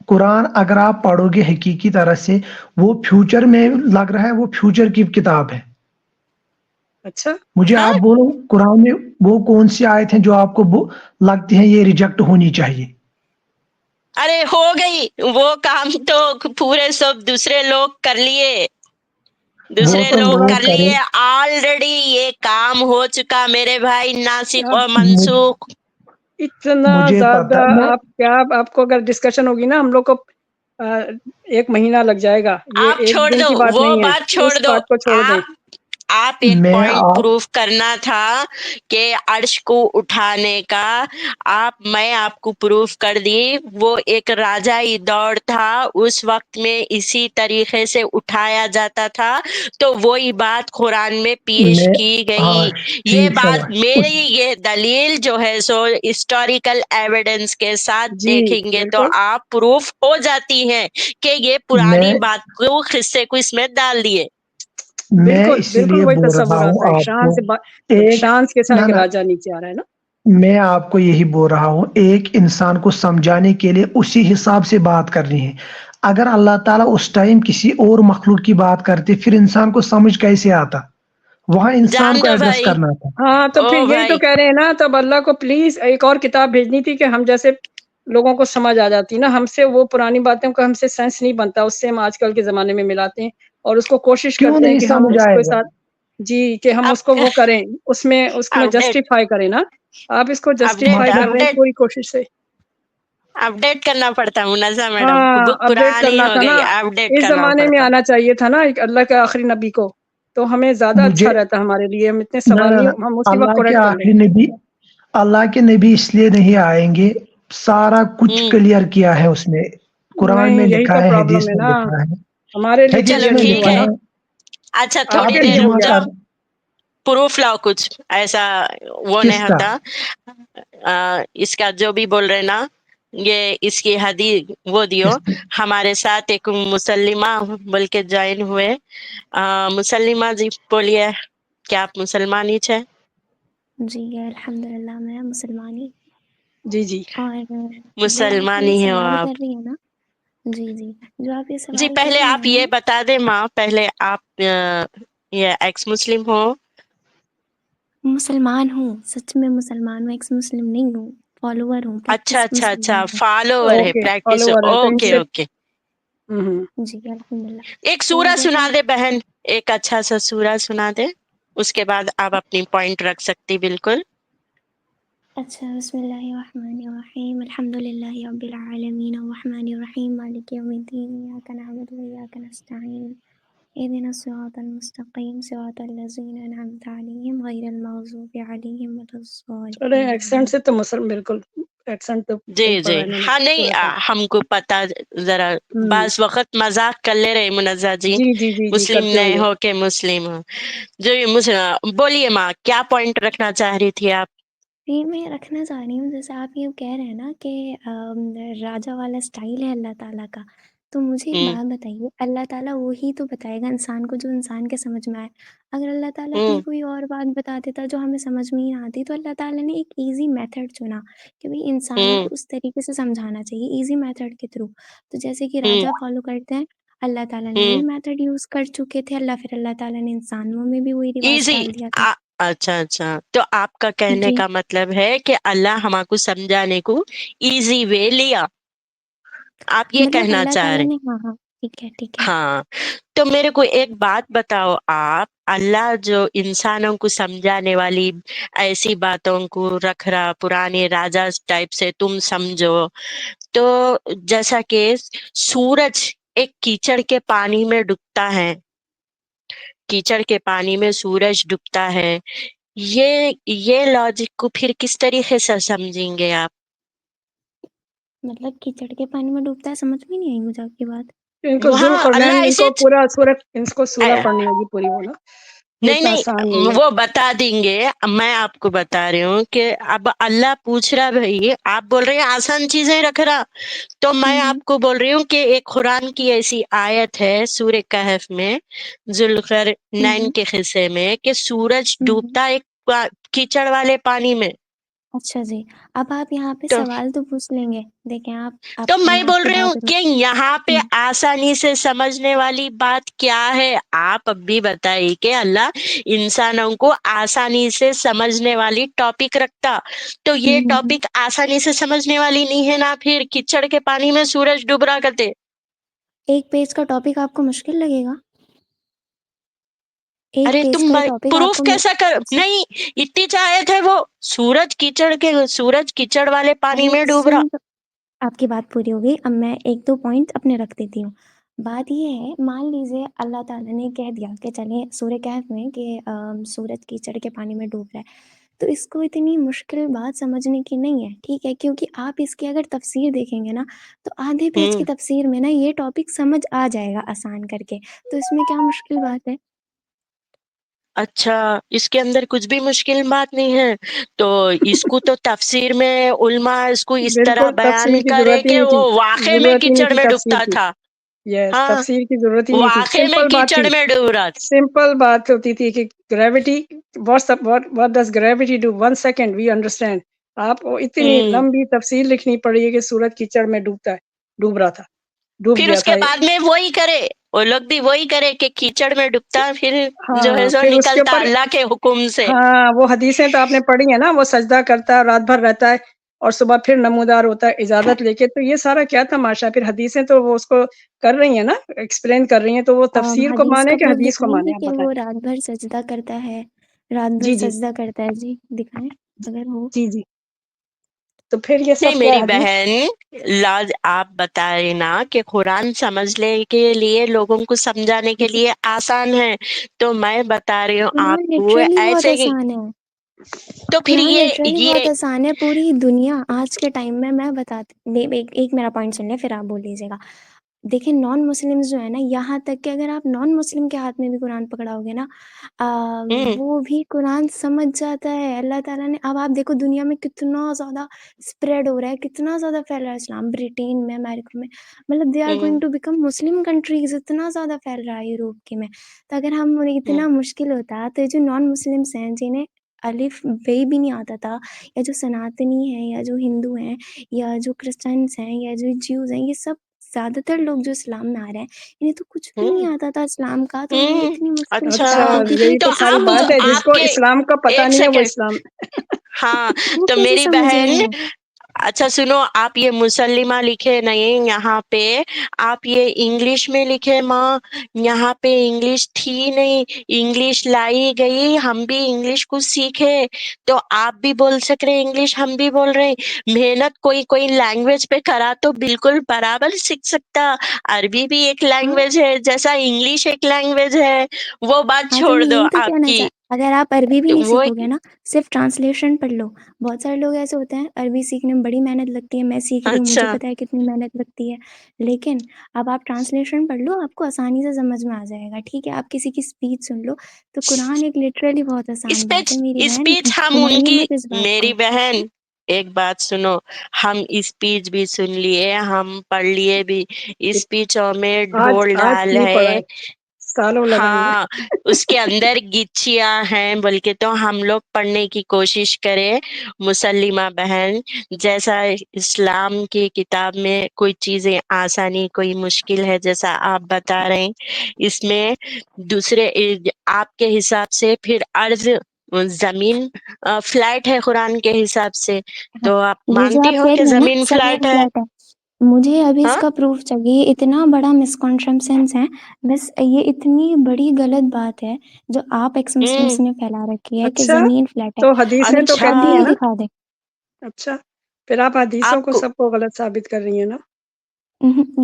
قرآن اگر آپ پڑھو گے حقیقی طرح سے، وہ فیوچر میں لگ رہا ہے، وہ فیوچر کی کتاب ہے. اچھا مجھے ہاں، آپ بولو قرآن میں وہ کون سی آیت ہیں جو آپ کو لگتی ہیں یہ ریجیکٹ ہونی چاہیے؟ ارے ہو گئی وہ کام تو پورے سب دوسرے لوگ کر لیے، وہ دوسرے تو لوگ لوگ کر کرے. لیے آلریڈی. یہ کام ہو چکا میرے بھائی ناسک اب اور مجھ- منسوخ. اتنا مجھے زیادہ پتا میں، آپ کو اگر ڈسکشن ہوگی نا، ہم لوگ کو 1 مہینہ لگ جائے گا. یہ آپ ایک چھوڑ دن دو کی بات وہ نہیں ہے، بات، چھوڑ اس دو. بات کو چھوڑ دیں. آپ ایک میں پوائنٹ آپ پروف کرنا تھا کہ عرش کو اٹھانے کا، میں آپ کو پروف کر دی. وہ ایک راجائی دور تھا، اس وقت میں اسی طریقے سے اٹھایا جاتا تھا، تو وہی بات قرآن میں پیش میں کی ہاں، گئی. یہ ٹھیک بات شاباش. میری، یہ دلیل جو ہے سو ہسٹوریکل ایویڈنس کے ساتھ جی دیکھیں گے تو بالکل. آپ پروف ہو جاتی ہیں کہ یہ میں پرانی بات کو، قصے کو اس میں ڈال دیے. میں بالکل اسی بالکل لیے وہی بول رہا تصور ہوں آتا ہے، آپ شان کو، سے ایک، شان کے نہ ساتھ کہ نہ راجا نیچے آ رہا ہے نا. میں آپ کو یہی بول رہا ہوں، ایک انسان کو سمجھانے کے لیے اسی حساب سے بات کرنی ہے. اگر اللہ تعالیٰ اس ٹائم کسی اور مخلوق کی بات کرتے، پھر انسان کو سمجھ کیسے آتا؟ وہاں انسان جان کو دو ایڈریس بھائی. کرنا تھا. ہاں تو پھر او یہی تو بھائی، کہہ رہے ہیں نا، تب اللہ کو پلیز ایک اور کتاب بھیجنی تھی کہ ہم جیسے لوگوں کو سمجھ آ جاتی نا. ہم سے وہ پرانی باتوں کا ہم سے سینس نہیں بنتا، اس سے ہم آج کل کے زمانے میں ملاتے ہیں اور اس کو کوشش کیوں کرتے ہیں نہیں کہ ہم سمجھ اس آئے کو گا؟ ساتھ، جی کہ ہم اس کو اب وہ کریں، اس میں اپڈیٹ جسٹیفائی کریں نا. آپ اس کو اپڈیٹ جسٹیفائی کر رہے ہیں اپڈیٹ پوری کوشش سے. اپڈیٹ کرنا پڑتا ہوں نزا میڈم، ہاں بک اپڈیٹ پرانی کرنا ہو تھا نا، گئی، اپڈیٹ اس کرنا زمانے میں پڑتا. آنا چاہیے تھا نا ایک اللہ کے آخری نبی کو، تو ہمیں زیادہ مجھے، اچھا رہتا ہمارے لیے. ہم اتنے نہ سوال نہ نہ، نہیں، ہم اسی وقت اللہ کے کریکٹ کر لیں. آخری نبی، اللہ کے نبی اس لیے نہیں آئیں گے، سارا کچھ ہوں کلیئر کیا ہے اس نے. قرآن نہیں میں یہی لکھا تو ہے، پرابلم حدیث ہے میں نا، لکھا ہے. ہمارے لیے حدیث چلو کلیئر میں نہیں ٹھیک ہوا لکھا ہے. نا. ہے. اچھا آپ تھوڑی کیا دیر نہیں رک ہو ترجمہ گیا. جاؤ، کر. پروف لاؤ کچھ ایسا. وہ کس نہیں کا؟ ہوتا اس کا جو بھی بول رہے نا، یہ اس کی حدیث وہ دیو. کس کا؟ ہمارے ساتھ ایک مسلمہ بول کے جوائن ہوئے. مسلمہ جی بولیے، کیا آپ مسلمان ہی ہے؟ جی الحمدللہ میں مسلمانی. جی جی اور جو آپ مسلمان یہ ہی ہو سوال آپ؟ کر رہی ہیں نا، جی جی، جو آپ یہ جی سوال کر پہلے رہی آپ ہیں نا، یہ بتا دیں ماں، پہلے آپ یہ ایکس مسلم ہو؟ مسلمان ہوں، سچ میں مسلمان ہوں، ایکس مسلم نہیں ہوں، فالوور ہوں، اچھا پریکٹس اچھا اچھا، مسلمان ہوں. فالوور ہے، اوکے پریکٹس، فالوور ہے تو ان اوکے سے اوکے. جی الحمدللہ. ایک تو سورہ جیسے سنا دے بہن، ایک اچھا سا سورہ سنا دے، اس کے بعد آپ اپنی پوائنٹ رکھ سکتی بالکل. اچھا، بسم اللہ الرحمن الرحیم، الحمدللہ رب العالمین الرحمن الرحیم مالک یوم الدین، ایاک نعبد و ایاک نستعین، اهدنا الصراط المستقیم صراط الذین انعمت علیہم غیر المغضوب علیہم ولا چلے الضالین. ایکسنٹ سے تو بالکل ایکسنٹ تو جی صحیح جی پڑھا انہوں نے ہاں، نہیں تھوڑا سا. ہم کو پتا، ذرا ہوں بعض وقت مذاق کر لے رہے منزہ جی، جی جی جی جی مسلم کرتے ہوں نہیں گے. ہو کے مسلم ہو. جو یہ بولیے ماں، کیا پوائنٹ رکھنا چاہ رہی تھی آپ؟ یہ میں رکھنا چاہ رہی ہوں، جیسے آپ یہ کہہ رہے ہیں نا کہ راجا والا سٹائل ہے اللہ تعالیٰ کا، تو مجھے ایک ہوں بات بتائیے، اللہ تعالیٰ وہی تو بتائے گا انسان کو جو انسان کے سمجھ میں آئے. اگر اللہ تعالیٰ ہی ہوں کوئی اور بات بتا دیتا جو ہمیں سمجھ میں ہی نہ آتی، تو اللہ تعالیٰ نے ایک ایزی میتھڈ چنا کہ بھئی انسانوں ہوں کو اس طریقے سے سمجھانا چاہیے، ایزی میتھڈ کے تھرو. تو جیسے کہ ہوں راجا فالو کرتے ہیں، اللہ تعالیٰ نے وہی ہوں میتھڈ یوز کر چکے تھے، پھر اللہ تعالیٰ نے انسانوں میں بھی وہی رواج ایزی. ڈال دیا تھا. اچھا اچھا، تو آپ کا کہنے جی کا مطلب ہے کہ اللہ ہما کو سمجھانے کو ایزی وے لیا، آپ یہ مطلب کہنا اللہ چاہ تعالیٰ رہے ہیں؟ نے، ہاں ہاں ٹھیک ہے ٹھیک ہے. ہاں، تو میرے کو ایک بات بتاؤ آپ، اللہ جو انسانوں کو سمجھانے والی ایسی باتوں کو رکھ رہا پرانے راجا ٹائپ سے تم سمجھو، تو جیسا کہ سورج ایک کیچڑ کے پانی میں ڈوبتا ہے، کیچڑ کے پانی میں سورج ڈوبتا ہے، یہ لاجک کو پھر کس طریقے سے سمجھیں گے آپ؟ مطلب کیچڑ کے پانی میں ڈوبتا ہے، سمجھ میں نہیں آئی مجھے آپ کی بات. ان کو ذوال وہاں اللہ قرنین، ان ایسے کو پورا سورت، ان کو سورہ پڑھنی ہوگی پوری، بولا یہ نہیں اتنا آسان نہیں، نہیں ہے. وہ بتا دیں گے، میں آپ کو بتا رہی ہوں کہ اب اللہ پوچھ رہا بھائی، آپ بول رہے ہیں آسان چیزیں رکھ رہا، تو میں ہوں آپ کو بول رہی ہوں کہ ایک قرآن کی ایسی آیت ہے سورہ کہف میں ذوالقر ہوں نین ہوں کے حصے میں کہ سورج ہوں. ڈوبتا ایک کیچڑ والے پانی میں. اچھا جی، اب آپ یہاں پہ تو سوال تو پوچھ لیں گے، دیکھیں تو میں میں آپ بول کی رہی ہوں بات کہ یہاں پہ ہوں. آسانی سے سمجھنے والی بات کیا ہے؟ آپ اب بھی بتائیے کہ اللہ انسانوں کو آسانی سے سمجھنے والی ٹاپک رکھتا، تو یہ ہوں. ٹاپک آسانی سے سمجھنے والی نہیں ہے نا، پھر کچڑ کے پانی میں سورج ڈوب رہا کرتے. ایک پیج کا ٹاپک آپ کو مشکل لگے گا؟ ایک ارے پیج تم کا ٹاپک آپ پروف کو کیسا کر جی. نہیں، اتنی چاہے تھے وہ سورج کیچڑ والے پانی ارے میں ڈوب رہا. سن تو، آپ کی بات پوری ہو گئی، اب میں ایک دو پوائنٹ اپنے رکھ دیتی ہوں. بات یہ ہے، مان لیجیے اللہ تعالیٰ نے کہہ دیا کہ چلیں سورہ کہف میں کہ سورج کیچڑ کے پانی میں ڈوب رہا ہے، تو اس کو اتنی مشکل بات سمجھنے کی نہیں ہے، ٹھیک ہے، کیونکہ آپ اس کی اگر تفسیر دیکھیں گے نا تو آدھے پیج ہوں کی تفسیر میں نا یہ ٹاپک سمجھ آ جائے گا آسان کر کے، تو اس میں کیا مشکل بات ہے؟ اچھا، اس کے اندر کچھ بھی مشکل بات نہیں ہے، تو اس کو تو تفسیر میں علماء اس کو اس طرح بالکل تفسیر بیان کی کرے ضرورت ہی کہ نہیں وہ تھی، واقع میں ضرورت ہی نہیں کیچڑ تھی میں تفسیر ڈوبتا کی. تھا. یس، ہاں، تفسیر کی ضرورت ہی نہیں تھی، واقع میں سمپل بات کیچڑ تھی. میں ڈوب رہا. سمپل بات ہوتی تھی کہ gravity, what does gravity do, 1 second we understand. آپ کو اتنی ہوں لمبی تفسیر لکھنی پڑی ہے کہ سورج کیچڑ میں ڈوبتا ہے، ڈوب رہا تھا، ڈوب پھر گیا اس تھا کے بعد میں وہی کرے، وہ لوگ بھی وہی کرے کہ کیچڑ میں ڈوبتا، پھر جو ہے ہاں سو پھر اس کے نکلتا اوپر، اللہ کے حکم سے. ہاں وہ حدیثیں تو آپ نے پڑھی ہیں نا، وہ سجدہ کرتا ہے، رات بھر رہتا ہے اور صبح پھر نمودار ہوتا ہے اجازت لے کے، تو یہ سارا کیا تماشا؟ پھر حدیثیں تو وہ اس کو کر رہی ہیں نا، ایکسپلین کر رہی ہیں، تو وہ تفسیر کو حدیث مانے کا کہ پروف حدیث کو دکھائیں مانے؟ گے آپ کہ بتائیں. وہ رات بھر سجدہ کرتا ہے، رات بھر جی جی سجدہ کرتا ہے؟ جی دکھائیں اگر ہو. جی جی، تو پھر یہ نہیں سب کیا میری ہے حدیث؟ بہن، لاز آپ بتائے نا کہ قرآن سمجھنے کے لیے، لوگوں کو سمجھانے کے لیے آسان ہے، تو میں بتا رہی ہوں قرآن آپ کو لٹرلی بہت ایسے ہی. آسان ہے، تو پھر قرآن لٹرلی یہ بہت آسان ہے. پوری دنیا آج کے ٹائم میں بتاتی، ایک میرا پوائنٹ سن لیں پھر آپ بول لیجیے گا. دیکھیں نان مسلم جو ہے نا، یہاں تک کہ اگر آپ نان مسلم کے ہاتھ میں بھی قرآن پکڑاؤ گے نا، ہوں وہ بھی قرآن سمجھ جاتا ہے. اللہ تعالیٰ نے، اب آپ دیکھو دنیا میں کتنا زیادہ اسپریڈ ہو رہا ہے، کتنا زیادہ پھیل رہا ہے اسلام، برٹین میں، امریکہ میں، مطلب دے آر ہوں going to become Muslim countries, اتنا زیادہ پھیل رہا ہے یوروپ کے میں. تو اگر ہم ہوں اتنا مشکل ہوتا تو جو نان مسلمس ہیں جنہیں الف بے بھی نہیں آتا تھا، یا جو سناتنی ہیں، یا جو ہندو ہیں، یا جو کرسچنس ہیں، یا جو جیوز ہیں، یہ سب زیادہ تر لوگ جو اسلام میں آ رہے ہیں انہیں تو کچھ بھی نہیں ہوں آتا تھا اسلام کا، تو انہیں ہوں اتنی مشکل اچھا، اچھا، کتابیں کی تھی، یہی تو تو ساری آپ بات ہے، جس آپ کو کے اسلام کا پتہ ایک نہیں ہے وہ سیکنڈ، اسلام. ہاں وہ تو کیسے میری سمجھ رہے بہن، ہیں؟ اچھا سنو، آپ یہ مسلمہ لکھے نہیں یہاں پہ، آپ یہ انگلش میں لکھے ماں، یہاں پہ انگلش تھی نہیں، انگلش لائی گئی، ہم بھی انگلش کو سیکھے، تو آپ بھی بول سک رہے انگلش، ہم بھی بول رہے. محنت کوئی لینگویج پہ کرا تو بالکل برابر سیکھ سکتا. عربی بھی ایک ہاں لینگویج ہے، جیسا انگلش ایک لینگویج ہے، وہ بات ہاں، تو چھوڑ میں دو یہی تو آپ کہنا کی. اگر آپ عربی بھی نہیں وہ سیکھو گے نا، صرف ٹرانسلیشن پڑھ لو. بہت سارے لوگ ایسے ہوتے ہیں عربی سیکھنے میں بڑی محنت لگتی ہے، میں سیکھ رہی ہوں مجھے اچھا، پتا ہے کتنی محنت لگتی ہے، لیکن اب آپ ٹرانسلیشن پڑھ لو، آپ کو آسانی سے سمجھ میں آ جائے گا. ٹھیک ہے، آپ کسی کی اسپیچ سن لو، تو قرآن ایک لٹرلی بہت آسان بات اسپیچ ہے میری بہن، اسپیچ ہم ان گھمائیے کی، مت اس بات میری کو. بہن ایک بات سنو، ہم اسپیچ بھی سن لیے، ہم پڑھ لیے بھی، اسپیچوں میں آج ڈھول آج ڈھال نہیں پڑھا ہے. ہے، سالوں لگائیں گے. ہاں، اس کے اندر گچیاں ہیں، بلکہ تو ہم لوگ پڑھنے کی کوشش کریں. مسلمہ بہن، جیسا اسلام کی کتاب میں کوئی چیزیں آسانی کوئی مشکل ہے، جیسا آپ بتا رہے ہیں، اس میں دوسرے آپ کے حساب سے پھر عرض زمین فلیٹ ہے قرآن کے حساب سے، تو آپ یہ جو مانتی آپ ہو کہہ کہ رہی ہیں نا زمین فلیٹ ہے؟ فلیٹ ہے، مجھے ابھی اس ہاں کا پروف چاہیے، اتنا بڑا مسکنسیپشنس ہے، بس یہ اتنی بڑی غلط بات ہے جو آپ ایکس مسلمس نے پھیلا رکھی ہے کہ اچھا زمین فلیٹ ہے، تو حدیثیں ہمیں تو اچھا چھت کہتی ہیں بھی نا. دکھا دیں۔ اچھا پھر آپ حدیثوں کو سب کو غلط ثابت کر رہی ہیں نا.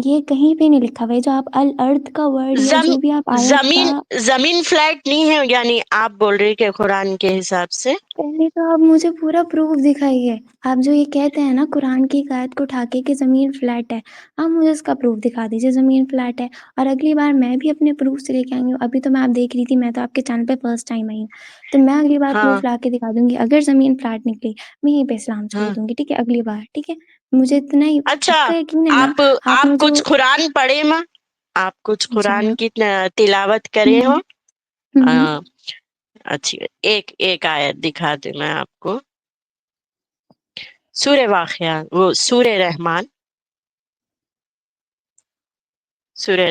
یہ کہیں پہ نہیں لکھا ہوا ہے، جو آپ الارض کا ورڈ یا جو بھی آپ آیت کا، زمین فلیٹ نہیں ہے، یعنی آپ بول رہے کہ قرآن کے حساب سے پہلے تو آپ مجھے پورا پروف دکھائیے، آپ جو یہ کہتے ہیں نا قرآن کی ایک آیت کو اٹھا کے کہ زمین فلیٹ ہے، آپ مجھے اس کا پروف دکھا دیجیے زمین فلیٹ ہے، اور اگلی بار میں بھی اپنے پروف سے لے کے آئی ہوں، ابھی تو میں آپ دیکھ رہی تھی، میں تو آپ کے چینل پہ فرسٹ ٹائم آئی ہوں، تو میں اگلی بار ہاں پروف لا کے دکھا دوں گی، اگر زمین فلیٹ نکلی میں یہیں پہ اسلام چھوڑ ہاں دوں گی، ٹھیک ہے، اگلی بار، ٹھیک ہے، مجھے اتنا ہی اچھا، پکا یقین ہے نا، آپ آپ مجھے کچھ قرآن پڑھے ماں؟ آپ کچھ جی قرآن ہاں، کی تلاوت کرے ہو؟ ہوں، اچھی ایک آیت دکھا دوں میں آپ کو، سورہ واقعہ، وہ سورہ رحمان، سورہ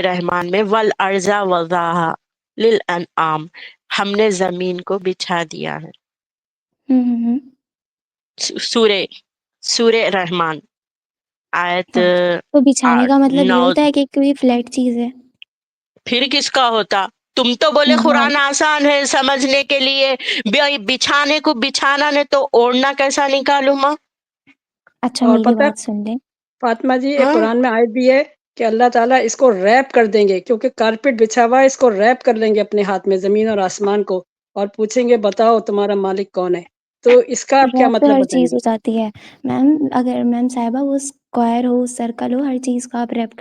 رحمان میں والارض وضعها للانعام، ہم نے زمین کو بچھا دیا ہے، سورہ رحمان آیت ہاں، تو بچھانے کا مطلب یہ 9۔ ہوتا ہے کہ کوئی فلیٹ چیز ہے؟ پھر کس کا ہوتا؟ تم تو بولے ہاں، قرآن آسان ہے سمجھنے کے لیے، بچھانے کو بچھانا نے تو اوڑھنا کیسا نکالوں ماں؟ اچھا اور میری پتہ ہے بات سن لیں، فاطمہ جی، ایک ہاں قرآن میں آیت بھی ہے کہ اللہ تعالیٰ اس کو ریپ کر دیں گے، کیونکہ کارپیٹ بچھا ہوا ہے، اس کو ریپ کر لیں گے اپنے ہاتھ میں، زمین اور آسمان کو، اور پوچھیں گے بتاؤ تمہارا مالک کون ہے. تو اس کا آپ کیا ریپ پہ مطلب ہر بتائیں چیز گے؟ ہو جاتی ہے میم، اگر میم صاحبہ وہ اسکوائر ہو سرکل ہو، ہر چیز کا آپ ریپ کر